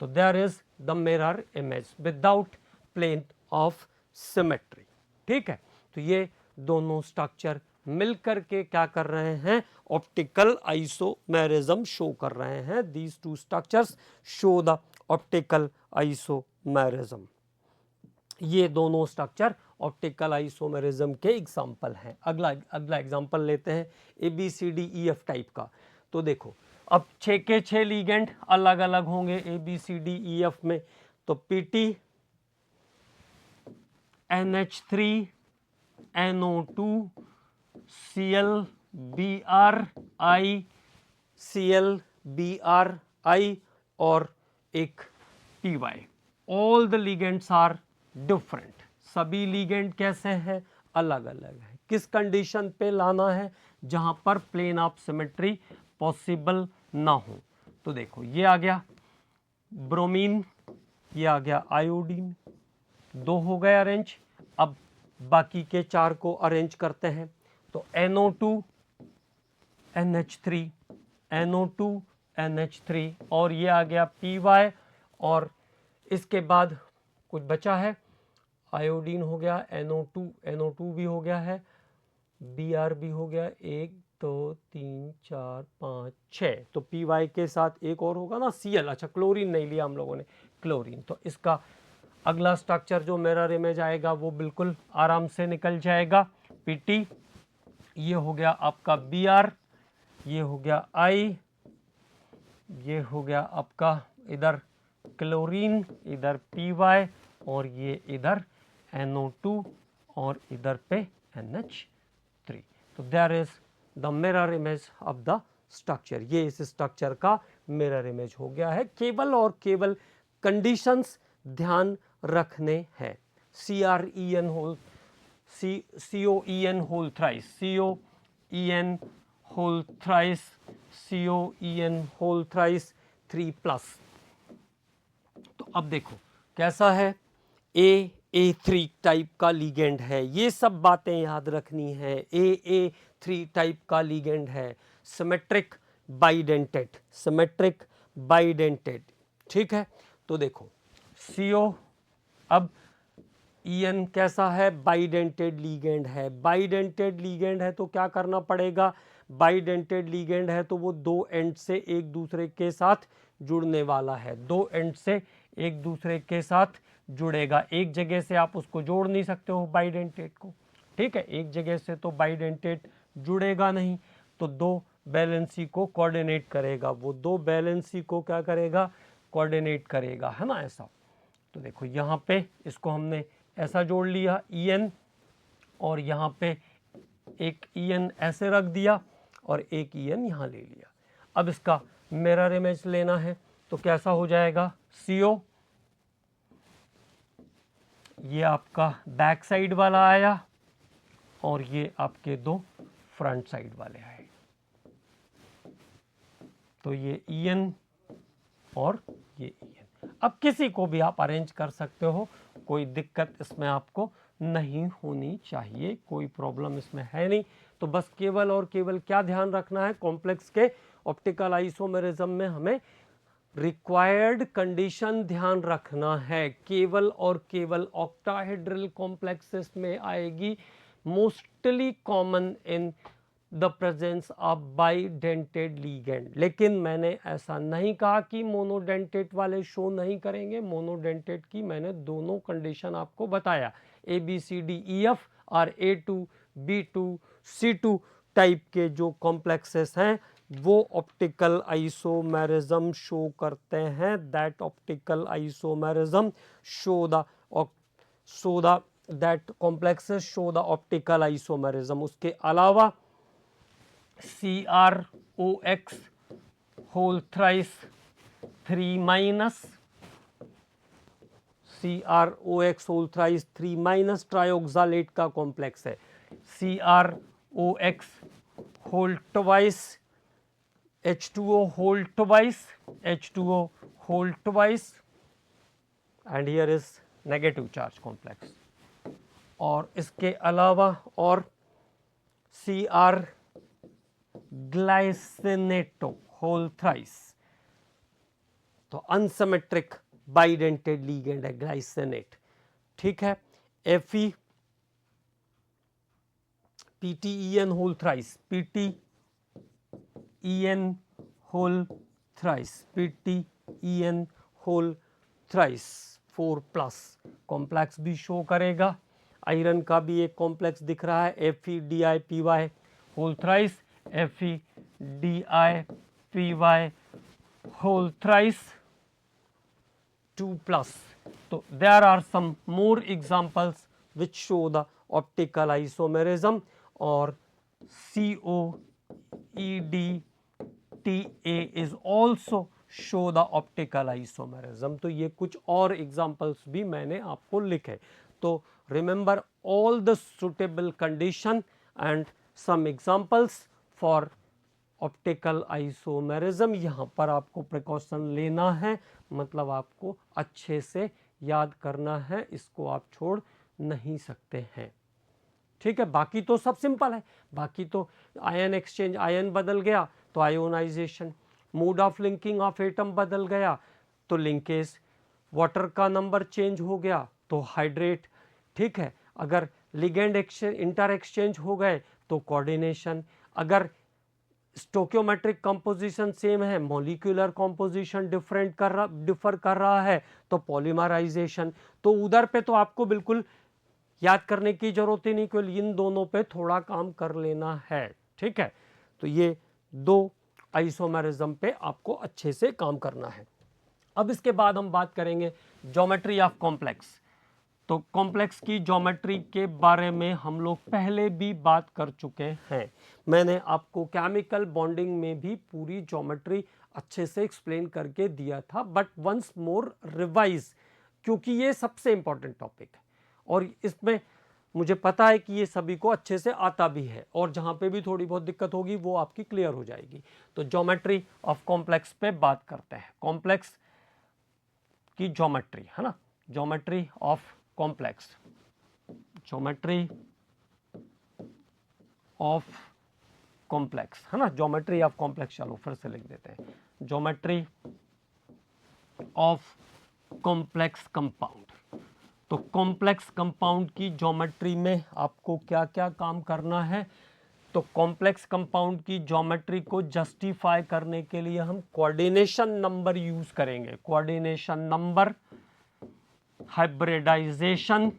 तो there is the mirror image without plane of symmetry, ठीक है। तो ये दोनों स्ट्रक्चर मिलकर के क्या कर रहे हैं, ऑप्टिकल आइसोमेरिज्म शो कर रहे हैं। These two structures show the optical isomerism. ये दोनों स्ट्रक्चर ऑप्टिकल आइसोमेरिज्म के एग्जाम्पल हैं। अगला एग्जाम्पल लेते हैं ABCDEF टाइप का। तो देखो अब 6 के 6 लीगेंड अलग अलग होंगे ABCDEF में, तो PT NH3 NO2 ClBrI ClBrI और एक PY। All the ligands are different. सभी लिगेंड कैसे हैं, अलग अलग है। किस कंडीशन पे लाना है, जहां पर प्लेन ऑफ सिमेट्री पॉसिबल ना हो। तो देखो ये आ गया ब्रोमीन, ये आ गया आयोडीन, 2 हो गए अरेंज। अब बाकी के 4 को अरेंज करते हैं। तो NO2 NH3 NO2 NH3 और ये आ गया PY, और इसके बाद कुछ बचा है, आयोडीन हो गया, NO2 भी हो गया है, Br भी हो गया, 1 2 3 4 5 6। तो PY के साथ एक और होगा ना Cl। अच्छा क्लोरीन नहीं लिया हम लोगों ने, क्लोरीन। तो इसका अगला स्ट्रक्चर जो मिरर इमेज आएगा वो बिल्कुल आराम से निकल जाएगा। PT, ये हो गया आपका Br, ये हो गया I, ये हो गया आपका इधर क्लोरीन, इधर PY, और ये इधर NO2 और इधर पे NH3। तो there is the mirror image of the structure. ये इस स्ट्रक्चर का मिरर इमेज हो गया है। केवल और केवल कंडीशंस ध्यान रखने हैं। CREN whole COEN whole thrice, COEN whole thrice, COEN whole thrice 3+। तो अब देखो कैसा है, AA3 टाइप का लीगेंड है। ये सब बातें याद रखनी है। AA3 टाइप का लीगेंड है, सिमेट्रिक बाइडेंटेड, सिमेट्रिक बाइडेंटेड, ठीक है। तो देखो CO, अब EN कैसा है, बाइडेंटेड लीगेंड है। बाइडेंटेड लीगेंड है तो क्या करना पड़ेगा, बाइडेंटेड लीगेंड है तो वो 2 एंड से एक दूसरे के साथ जुड़ने वाला है, 2 एंड से एक दूसरे के साथ जुड़ेगा। एक जगह से आप उसको जोड़ नहीं सकते हो बाइडेंटेड को, ठीक है। एक जगह से तो बाइडेंटेड जुड़ेगा नहीं, तो 2 बैलेंसी को कोऑर्डिनेट करेगा, वो दो बैलेंसी को क्या करेगा, कोऑर्डिनेट करेगा, है ना ऐसा। तो देखो यहाँ पे इसको हमने ऐसा जोड़ लिया En, और यहाँ पे एक En ऐसे रख दिया और एक En यहाँ ले लिया। अब इसका मिरर इमेज लेना है तो कैसा हो जाएगा, CO, ये आपका बैक साइड वाला आया और ये आपके दो फ्रंट साइड वाले आए। तो ये En और ये En। अब किसी को भी आप अरेंज कर सकते हो, कोई दिक्कत इसमें आपको नहीं होनी चाहिए, कोई प्रॉब्लम इसमें है नहीं। तो बस केवल और केवल क्या ध्यान रखना है, कॉम्प्लेक्स के ऑप्टिकल आइसोमेरिज्म में हमें रिक्वायर्ड कंडीशन ध्यान रखना है, केवल और केवल ऑक्टाहेड्रल कॉम्प्लेक्सेस में आएगी, mostly common in the presence of bidentate ligand. लेकिन मैंने ऐसा नहीं कहा कि मोनोडेंटेट वाले शो नहीं करेंगे, मोनोडेंटेट की मैंने दोनों कंडीशन आपको बताया, ABCDEF और A2B2 C2 टाइप के जो कॉम्प्लेक्सेस हैं वो ऑप्टिकल आइसोमेरिज्म शो करते हैं, that optical isomerism show the that complexes show the optical isomerism. उसके अलावा CROX whole thrice 3 minus, CROX whole thrice 3 minus trioxalate का कॉम्प्लेक्स है, CROX whole twice H2O whole twice, H2O whole twice, and here is negative charge complex। और इसके अलावा और CR glycinato whole thrice, तो unsymmetric bidentate ligand है glycinate, ठीक है। Fe PTEN whole thrice, PTEN whole thrice, PTEN whole thrice 4 plus complex भी show करेगा। आयरन का भी एक कॉम्प्लेक्स दिख रहा है, FeDiPy whole thrice, FeDiPy whole thrice 2 plus. तो there are some more examples which show the optical isomerism, और COEDTA is also show the optical isomerism। तो ये कुछ और एग्जांपल्स भी मैंने आपको लिखे। तो remember all the suitable condition and some examples for optical isomerism. यहाँ पर आपको प्रिकॉशन लेना है, मतलब आपको अच्छे से याद करना है, इसको आप छोड़ नहीं सकते हैं, ठीक है। बाकी तो सब सिंपल है, बाकी तो आयन एक्सचेंज, आयन बदल गया तो ionization, mode of linking of atom बदल गया तो लिंकेज, वाटर का नंबर चेंज हो गया तो हाइड्रेट, ठीक है। अगर लिगेंड एक्सचेंज, इंटर एक्सचेंज हो गए तो कोऑर्डिनेशन, अगर स्टोकियोमेट्रिक कंपोजिशन सेम है, मॉलिक्यूलर कंपोजिशन डिफर कर रहा है तो पॉलीमराइजेशन। तो उधर पे तो आपको बिल्कुल याद करने की जरूरत ही नहीं, केवल इन दोनों पे थोड़ा काम कर लेना है, ठीक है। तो ये दो आइसोमेरिज्म पे आपको अच्छे से काम करना है। अब इसके बाद हम बात करेंगे ज्योमेट्री ऑफ कॉम्प्लेक्स। तो कॉम्प्लेक्स की ज्योमेट्री के बारे में हम लोग पहले भी बात कर चुके हैं, मैंने आपको केमिकल बॉन्डिंग में भी पूरी ज्योमेट्री अच्छे से एक्सप्लेन करके दिया था, बट वंस मोर रिवाइज, क्योंकि ये सबसे इंपॉर्टेंट टॉपिक है और इसमें मुझे पता है कि ये सभी को अच्छे से आता भी है, और जहाँ पे भी थोड़ी बहुत दिक्कत होगी वो आपकी क्लियर हो जाएगी। तो ज्योमेट्री ऑफ कॉम्प्लेक्स पे बात करते हैं, कॉम्प्लेक्स की ज्योमेट्री, है ना, geometry of complex, geometry of complex, है ना, ज्योमेट्री ऑफ कॉम्प्लेक्स। चलो फिर से लिख देते हैं, ज्योमेट्री ऑफ कॉम्प्लेक्स कंपाउंड। तो कॉम्प्लेक्स कंपाउंड की ज्योमेट्री में आपको क्या क्या काम करना है, तो कॉम्प्लेक्स कंपाउंड की ज्योमेट्री को जस्टिफाई करने के लिए हम कोऑर्डिनेशन नंबर यूज करेंगे, coordination number, hybridization,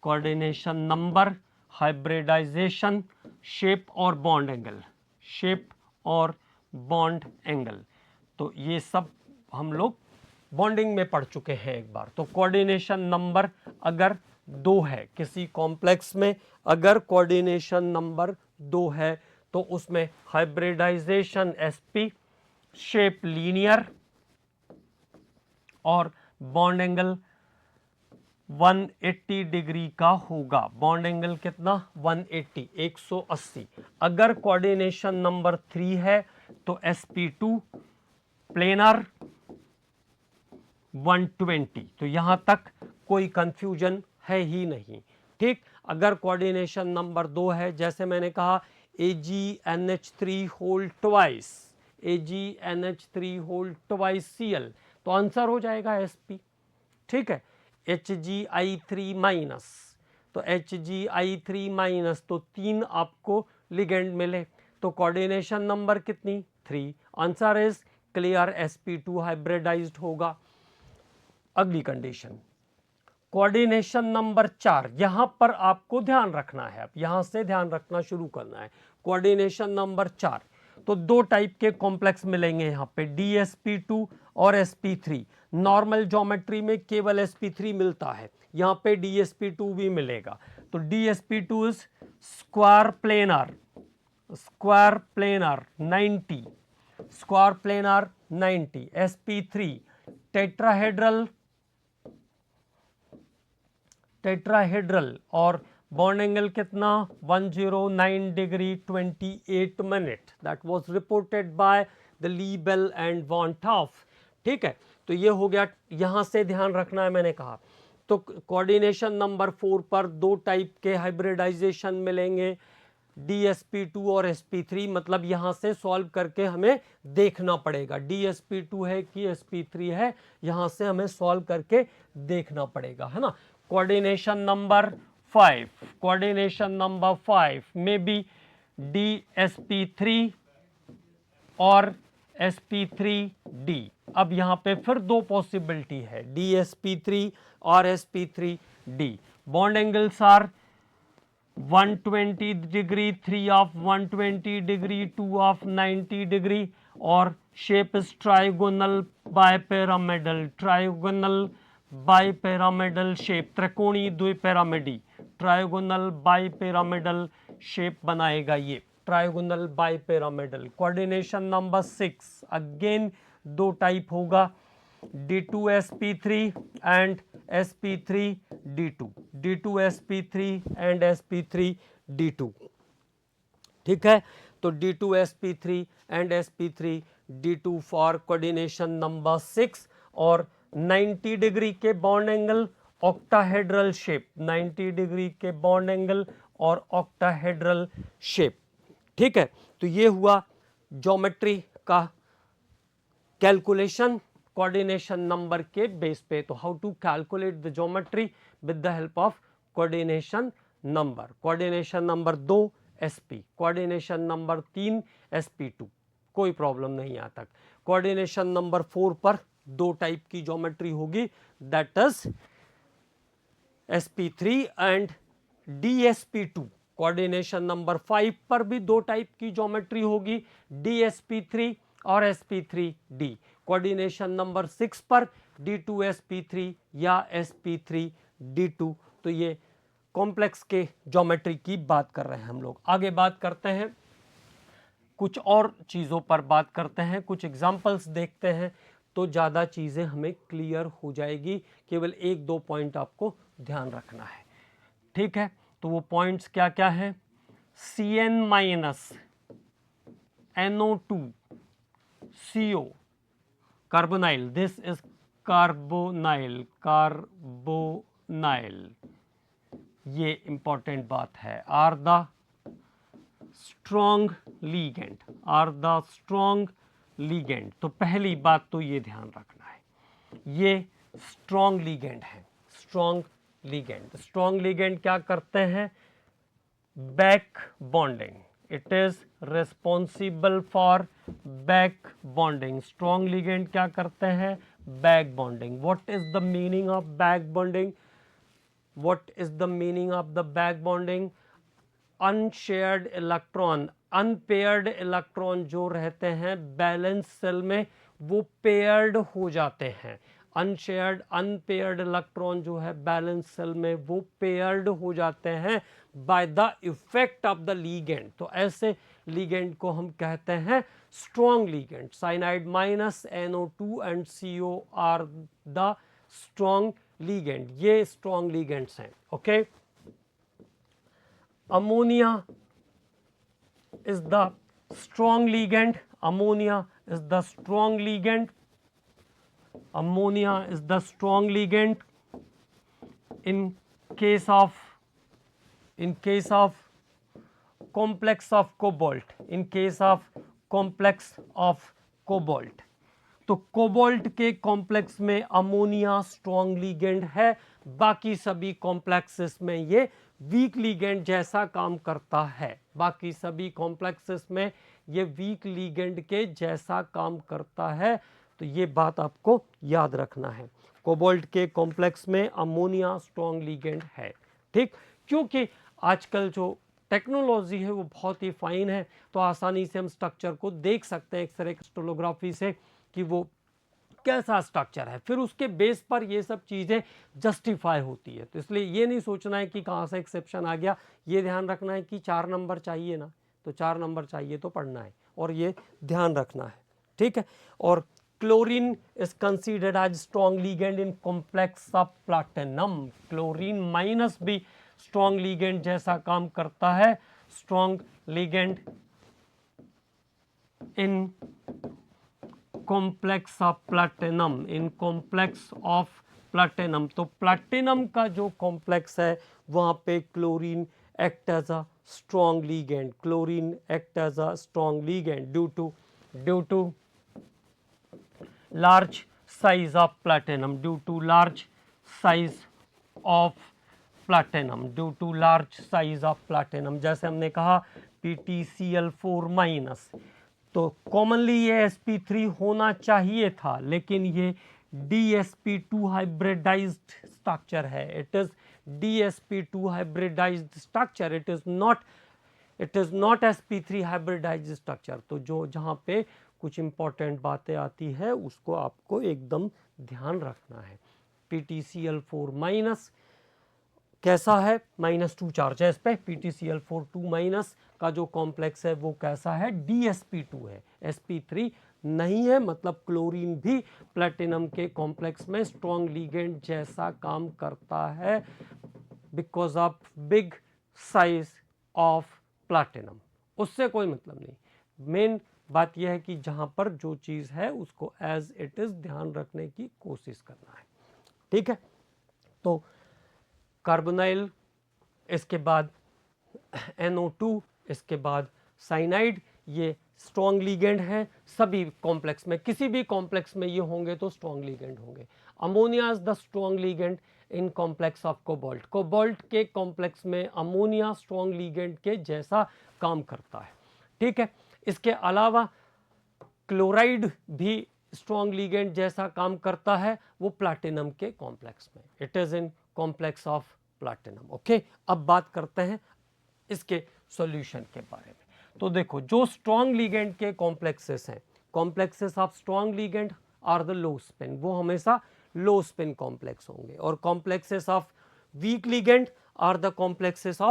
coordination number, hybridization, shape और बॉन्ड एंगल, शेप और बॉन्ड एंगल। तो ये सब हम लोग बॉन्डिंग में पढ़ चुके हैं एक बार। तो कोऑर्डिनेशन नंबर अगर 2 है किसी कॉम्प्लेक्स में, अगर कोऑर्डिनेशन नंबर 2 है तो उसमें हाइब्रिडाइजेशन sp, शेप लीनियर और बॉन्ड एंगल 180 डिग्री का होगा। बॉन्ड एंगल कितना? 180, 180। अगर कोऑर्डिनेशन नंबर 3 है तो sp2 प्लेनर 120। तो यहां तक कोई कंफ्यूजन है ही नहीं, ठीक। अगर कोऑर्डिनेशन नंबर 2 है, जैसे मैंने कहा AgNH3 whole twice, AgNH3 whole twice Cl, तो आंसर हो जाएगा sp, ठीक है। Hgi3 माइनस, तो Hgi3 माइनस, तो 3 आपको लिगेंड मिले। तो कोऑर्डिनेशन नंबर कितनी? 3। Answer is clear, sp2 hybridised होगा। अगली कंडीशन कोऑर्डिनेशन नंबर 4, यहां पर आपको ध्यान रखना है, अब यहां से ध्यान रखना शुरू करना है। कोऑर्डिनेशन नंबर 4, तो 2 टाइप के कॉम्प्लेक्स मिलेंगे यहां पे, dsp2 और sp3। नॉर्मल ज्योमेट्री में केवल sp3 मिलता है, यहां पे dsp2 भी मिलेगा। तो dsp2 is square planar, square planar 90, square planar 90। sp3 tetrahedral, tetrahedral और बॉन्ड एंगल कितना? 109 degree 28 minute. That was reported by the Le Bel and van Hoff, ठीक है। तो ये हो गया, यहां से ध्यान रखना है मैंने कहा। तो कोऑर्डिनेशन नंबर 4 पर 2 टाइप के हाइब्रिडाइजेशन मिलेंगे, dsp2 और sp3। मतलब यहां से सॉल्व करके हमें देखना पड़ेगा dsp2 है कि sp3 है, यहां से हमें सॉल्व करके देखना पड़ेगा, है ना। कोऑर्डिनेशन नंबर 5, कोऑर्डिनेशन नंबर 5 में भी dsp3 और sp3d। अब यहां पे फिर 2 पॉसिबिलिटी है, dsp3 और sp3d। Bond angles are 120 degree, 3 of 120 degree, 2 of 90 degree, और shape is trigonal bipyramidal, trigonal bipyramidal shape, त्रिकोणीय द्विपिरामिडी, ट्राइगोनल बाइपिरामिडल शेप बनाएगा ये, trigonal bipyramidal. Coordination number 6, again 2 type होगा, d2sp3 and sp3d2, d2sp3 and sp3d2, ठीक है। तो d2sp3 and sp3d2 for coordination number 6। और 90 डिग्री के bond angle, octahedral shape, 90 degree के बॉन्ड एंगल और ऑक्टाहेड्रल शेप, ठीक है। तो ये हुआ ज्योमेट्री का कैलकुलेशन कोऑर्डिनेशन नंबर के बेस पे। तो how to calculate the geometry with the help of coordination number. Coordination number 2 sp, coordination number 3 sp2, कोई प्रॉब्लम नहीं यहाँ तक। कोऑर्डिनेशन नंबर 4 पर 2 टाइप की ज्योमेट्री होगी, that is sp3 and dsp2। Coordination number 5 पर भी 2 टाइप की ज्योमेट्री होगी, dsp3 और sp3d। कोऑर्डिनेशन नंबर 6 पर d2sp3 या sp3d2। तो ये कॉम्प्लेक्स के ज्योमेट्री की बात कर रहे हैं हम लोग। आगे बात करते हैं, कुछ और चीज़ों पर बात करते हैं, कुछ एग्जाम्पल्स देखते हैं, तो ज़्यादा चीज़ें हमें क्लियर हो जाएगी। केवल 1-2 पॉइंट आपको ध्यान रखना है, ठीक है। तो वो पॉइंट्स क्या क्या है? Cn minus NO2 CO carbonyl, this is carbonyl, carbonyl, ये इंपॉर्टेंट बात है, are the strong ligand, are the strong ligand. तो पहली बात तो ये ध्यान रखना है, ये स्ट्रॉन्ग लीगेंड है, स्ट्रॉन्ग लीगेंड। स्ट्रॉन्ग लीगेंड क्या करते हैं? Back bonding, it is responsible for back bonding. Strong ligand क्या करते हैं? Back bonding. What is the meaning of back bonding? What is the meaning of the back bonding? Unshared electron, unpaired electron जो रहते हैं balance cell में वो paired हो जाते हैं। अनशेयर्ड अनपेयर्ड इलेक्ट्रॉन जो है बैलेंस सेल में वो पेयर्ड हो जाते हैं by the effect of the ligand. तो ऐसे लीगेंड को हम कहते हैं strong ligand. Cyanide minus NO2 and CO are the strong ligand. ये स्ट्रॉन्ग लीगेंड्स हैं। Okay, ammonia is the strong ligand. Ammonia is the strong ligand. Ammonia is the strong ligand in case of complex of cobalt. In case of complex of cobalt, तो cobalt के complex में ammonia strong ligand है, बाकी सभी complexes में ये week ligand जैसा काम करता है। बाकी सभी कॉम्प्लेक्सेस में ये वीक लीगेंड के जैसा काम करता है। तो ये बात आपको याद रखना है, कोबाल्ट के कॉम्प्लेक्स में अमोनिया स्ट्रॉन्ग लीगेंड है। ठीक, क्योंकि आजकल जो टेक्नोलॉजी है वो बहुत ही फाइन है, तो आसानी से हम स्ट्रक्चर को देख सकते हैं एक्सरे क्रिस्टलोग्राफी से कि वो कैसा स्ट्रक्चर है, फिर उसके बेस पर ये सब चीज़ें जस्टिफाई होती है। तो इसलिए ये नहीं सोचना है कि कहाँ से एक्सेप्शन आ गया, ये ध्यान रखना है कि 4 नंबर चाहिए ना, तो 4 नंबर चाहिए तो पढ़ना है और ये ध्यान रखना है। ठीक है, और chlorine is considered as strong ligand in complex of platinum. Chlorine minus भी स्ट्रॉन्ग लीगेंड जैसा काम करता है। Strong ligand in complex of platinum, in complex of platinum. तो प्लैटिनम का जो कॉम्प्लेक्स है वहाँ पे chlorine act as a strong ligand. Chlorine act as a strong ligand due to large size of platinum, due to large size of platinum, due to large size of platinum. जैसे हमने कहा PtCl4 minus, तो commonly ये sp3 होना चाहिए था, लेकिन ये dsp2 हाइब्रिडाइज्ड स्ट्रक्चर है। It is dsp2 hybridized structure, it is not sp3 hybridized structure. तो जो जहाँ पे कुछ इंपॉर्टेंट बातें आती है उसको आपको एकदम ध्यान रखना है। PtCl4 माइनस कैसा है, -2 चार्ज है इस पे। PtCl4 2 माइनस का जो कॉम्प्लेक्स है वो कैसा है, dsp2 है, sp3 नहीं है। मतलब क्लोरीन भी प्लैटिनम के कॉम्प्लेक्स में स्ट्रॉन्ग लीगेंड जैसा काम करता है because of big size of platinum. उससे कोई मतलब नहीं, मेन बात यह है कि जहाँ पर जो चीज़ है उसको एज इट इज़ ध्यान रखने की कोशिश करना है। ठीक है, तो कार्बोनाइल, इसके बाद NO2, इसके बाद साइनाइड, ये स्ट्रॉन्ग लीगेंड है सभी कॉम्प्लेक्स में। किसी भी कॉम्प्लेक्स में ये होंगे तो स्ट्रॉन्ग लीगेंड होंगे। Ammonia is the strong ligand in complex of cobalt. Cobalt के कॉम्प्लेक्स में अमोनिया स्ट्रॉन्ग लीगेंड के जैसा काम करता है। ठीक है, इसके अलावा क्लोराइड भी स्ट्रॉन्ग लीगेंड जैसा काम करता है, वो प्लैटिनम के कॉम्प्लेक्स में। It is in complex of platinum. Okay, अब बात करते हैं इसके सॉल्यूशन के बारे में। तो देखो, जो स्ट्रॉन्ग लीगेंड के कॉम्प्लेक्सेस हैं, complexes of strong ligand are the low spin, वो हमेशा लो स्पिन कॉम्प्लेक्स होंगे। और complexes of weak ligand are the complexes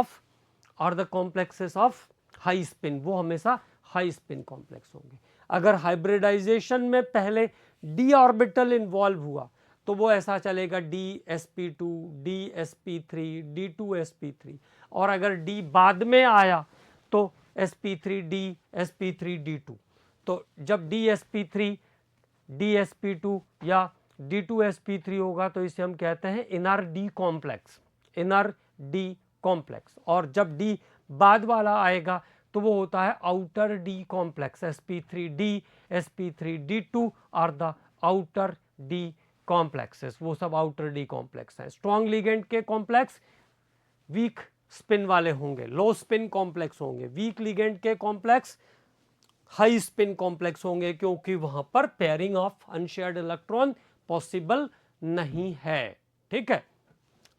of high spin, वो हमेशा हाई स्पिन कॉम्प्लेक्स होंगे। अगर हाइब्रिडाइजेशन में पहले d ऑर्बिटल इन्वॉल्व हुआ तो वो ऐसा चलेगा dsp2, dsp3, d2sp3। और अगर d बाद में आया तो sp3d, sp3d2। तो जब dsp3, dsp2 या d2sp3 होगा तो इसे हम कहते हैं inner D complex, inner D complex. और जब d बाद वाला आएगा तो वो होता है outer d complex. sp3d, sp3d2 are the outer d complexes, वो सब आउटर डी कॉम्प्लेक्स हैं। स्ट्रॉन्ग लीगेंड के कॉम्प्लेक्स वीक स्पिन वाले होंगे, लो स्पिन कॉम्प्लेक्स होंगे। वीक लीगेंड के कॉम्प्लेक्स हाई स्पिन कॉम्प्लेक्स होंगे, क्योंकि वहां पर pairing of unshared electron possible नहीं है। ठीक है,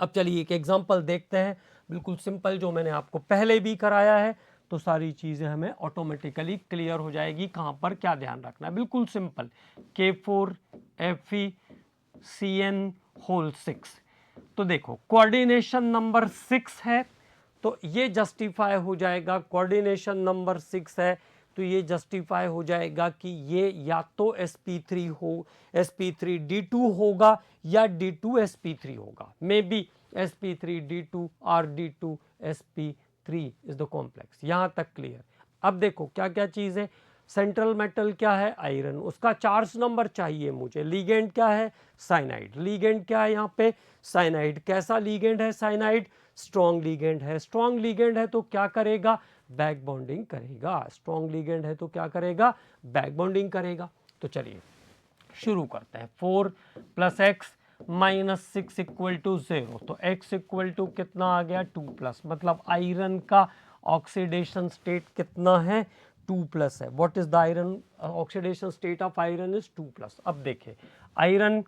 अब चलिए एक एग्जांपल देखते हैं, बिल्कुल सिंपल, जो मैंने आपको पहले भी कराया है, तो सारी चीज़ें हमें ऑटोमेटिकली क्लियर हो जाएगी। कहाँ पर क्या ध्यान रखना है, बिल्कुल सिंपल, K4FeCN होल 6। तो देखो कोऑर्डिनेशन नंबर 6 है, तो ये जस्टिफाई हो जाएगा, कोऑर्डिनेशन नंबर 6 है तो ये जस्टिफाई हो जाएगा कि ये या तो sp3 हो, sp3d2 होगा या d2 sp3 होगा, मे बी sp3d2 और d2 sp3 is the complex. यहाँ तक क्लियर। अब देखो क्या क्या चीज़ है, सेंट्रल मेटल क्या है, आयरन, उसका चार्ज नंबर चाहिए मुझे, लीगेंड क्या है, साइनाइड, लीगेंड क्या है यहाँ पे, साइनाइड, कैसा लीगेंड है साइनाइड, स्ट्रॉन्ग लीगेंड है, स्ट्रॉन्ग लीगेंड है तो क्या करेगा, बैक बॉन्डिंग करेगा, स्ट्रॉन्ग लीगेंड है तो क्या करेगा, बैक बॉन्डिंग करेगा। तो चलिए शुरू करते हैं, 4 + x - 6 = 0, तो x = कितना आ गया, 2+, मतलब आयरन का ऑक्सीडेशन स्टेट कितना है, 2+ है। What is the iron oxidation state of iron is 2+। अब देखिए iron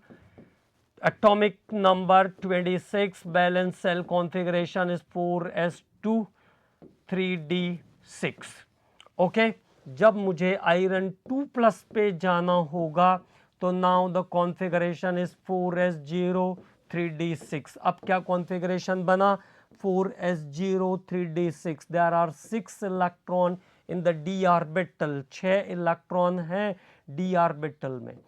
atomic number 26, balance cell configuration is 4s2 3d6। Okay, जब मुझे आयरन 2+ पे जाना होगा तो now the configuration is 4s0 3d6। अब क्या कॉन्फ़िगरेशन बना, 4s0 3d6, there are 6 electron in the d orbital, 6 electron हैं d ऑर्बिटल में।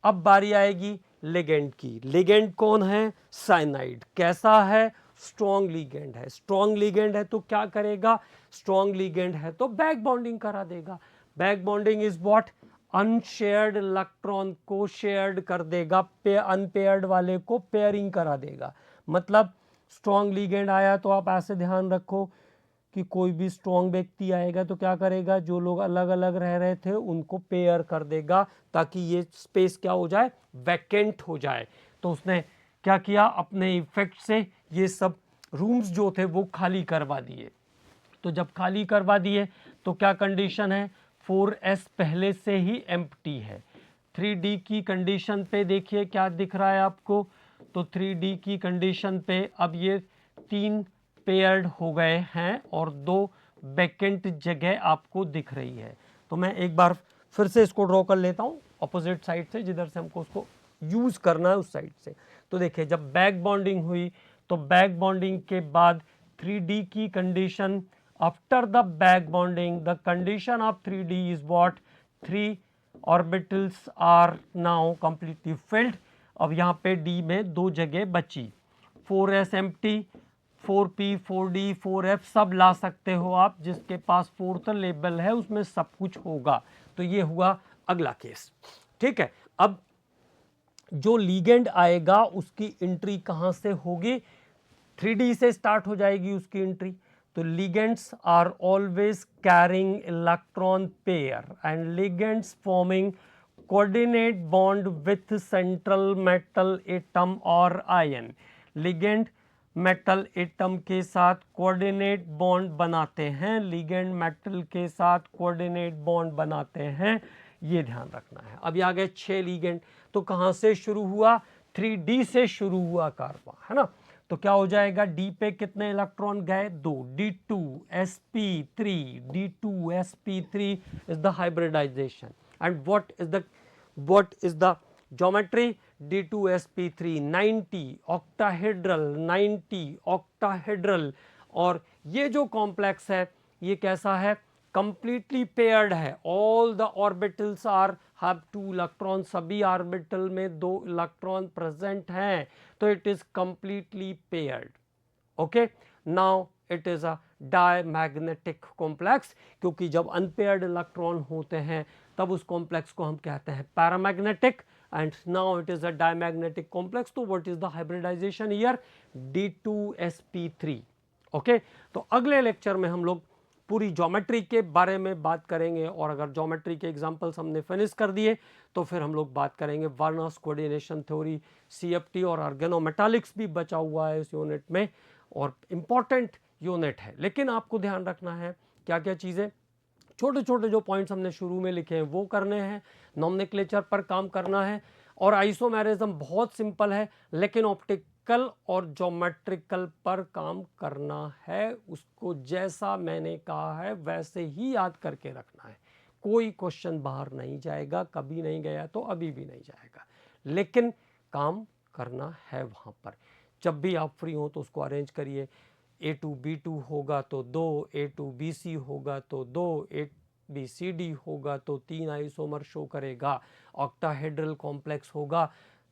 अब बारी आएगी लिगेंड की, लिगेंड कौन है, साइनाइड, कैसा है, स्ट्रॉन्ग लिगेंड है, स्ट्रॉन्ग लिगेंड है तो क्या करेगा, स्ट्रॉन्ग लिगेंड है तो बैक बॉन्डिंग करा देगा। Back bonding is what, unshared electron को शेयर्ड कर देगा, अनपेयर्ड वाले को पेयरिंग करा देगा। मतलब स्ट्रॉन्ग लिगेंड आया तो आप ऐसे ध्यान रखो कि कोई भी स्ट्रॉन्ग व्यक्ति आएगा तो क्या करेगा, जो लोग अलग अलग रह रहे थे उनको पेयर कर देगा ताकि ये स्पेस क्या हो जाए, वैकेंट हो जाए। तो उसने क्या किया, अपने इफेक्ट से ये सब रूम्स जो थे वो खाली करवा दिए। तो जब खाली करवा दिए तो क्या कंडीशन है, 4s पहले से ही एम्प्टी है। 3d की कंडीशन पे देखिए क्या दिख रहा है आपको, तो 3d की कंडीशन पे अब ये 3 पेयर्ड हो गए हैं और 2 वैकेंट जगह आपको दिख रही है। तो मैं एक बार फिर से इसको ड्रॉ कर लेता हूँ अपोजिट साइड से, जिधर से हमको उसको यूज करना है उस साइड से। तो देखिए जब बैक बॉन्डिंग हुई तो बैक बॉन्डिंग के बाद 3d की condition, after the back bonding the condition of 3d is what, 3 orbitals are now completely filled. अब यहाँ पे d में 2 जगह बची, 4s empty, 4p 4d 4f सब ला सकते हो आप, जिसके पास 4th लेवल है उसमें सब कुछ होगा। तो ये हुआ अगला केस, ठीक है। अब जो लीगेंड आएगा उसकी एंट्री कहां से होगी, 3d से स्टार्ट हो जाएगी उसकी एंट्री। तो ligands are always carrying electron pair and ligands forming coordinate bond with central metal atom or ion. Ligand metal atom के साथ कोऑर्डिनेट बॉन्ड बनाते हैं, लिगेंड मेटल के साथ कोऑर्डिनेट बॉन्ड बनाते हैं, ये ध्यान रखना है। अब आ गए 6 लिगेंड, तो कहाँ से शुरू हुआ, 3d से शुरू हुआ कारवा, है ना। तो क्या हो जाएगा, d पे कितने इलेक्ट्रॉन गए, 2, d2 sp3, d2 sp3 is the hybridization and what is the geometry, d2 sp3 90 octahedral, 90 octahedral। और ये जो कॉम्प्लेक्स है ये कैसा है, कंप्लीटली पेयर्ड है, all the orbitals are have 2 electron, सभी ऑर्बिटल में 2 इलेक्ट्रॉन प्रेजेंट हैं, तो it is completely paired. Okay, now it is a diamagnetic complex, क्योंकि जब अनपेयर्ड इलेक्ट्रॉन होते हैं तब उस कॉम्प्लेक्स को हम कहते हैं paramagnetic, and now it is a diamagnetic complex. तो what is the hybridization here, d2sp3। Okay, तो अगले लेक्चर में हम लोग पूरी ज्योमेट्री के बारे में बात करेंगे, और अगर ज्योमेट्री के एग्जांपल्स हमने फिनिश कर दिए तो फिर हम लोग बात करेंगे वर्नर्स कोऑर्डिनेशन थ्योरी, CFT और ऑर्गेनोमेटालिक्स भी बचा हुआ है इस यूनिट में, और इम्पॉर्टेंट यूनिट है। लेकिन आपको ध्यान रखना है क्या क्या चीज़ें, छोटे छोटे जो पॉइंट्स हमने शुरू में लिखे हैं वो करने हैं, नॉमेनक्लेचर पर काम करना है, और आइसोमेरिज्म बहुत सिंपल है लेकिन ऑप्टिक फिजिकल और ज्योमेट्रिकल पर काम करना है, उसको जैसा मैंने कहा है वैसे ही याद करके रखना है। कोई क्वेश्चन बाहर नहीं जाएगा, कभी नहीं गया तो अभी भी नहीं जाएगा, लेकिन काम करना है वहाँ पर। जब भी आप फ्री हो तो उसको अरेंज करिए। A2B2 होगा तो 2, A2BC होगा तो 2, ABCD होगा तो 3 आइसोमर शो करेगा। ऑक्टाहेड्रल कॉम्प्लेक्स होगा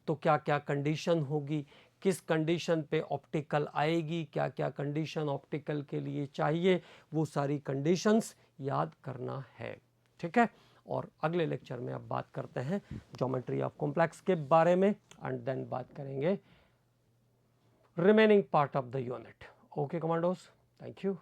तो क्या क्या कंडीशन होगी, किस कंडीशन पे ऑप्टिकल आएगी, क्या क्या कंडीशन ऑप्टिकल के लिए चाहिए, वो सारी कंडीशंस याद करना है। ठीक है, और अगले लेक्चर में अब बात करते हैं ज्योमेट्री ऑफ कॉम्प्लेक्स के बारे में, एंड देन बात करेंगे remaining part of the unit. Okay, commandos, thank you.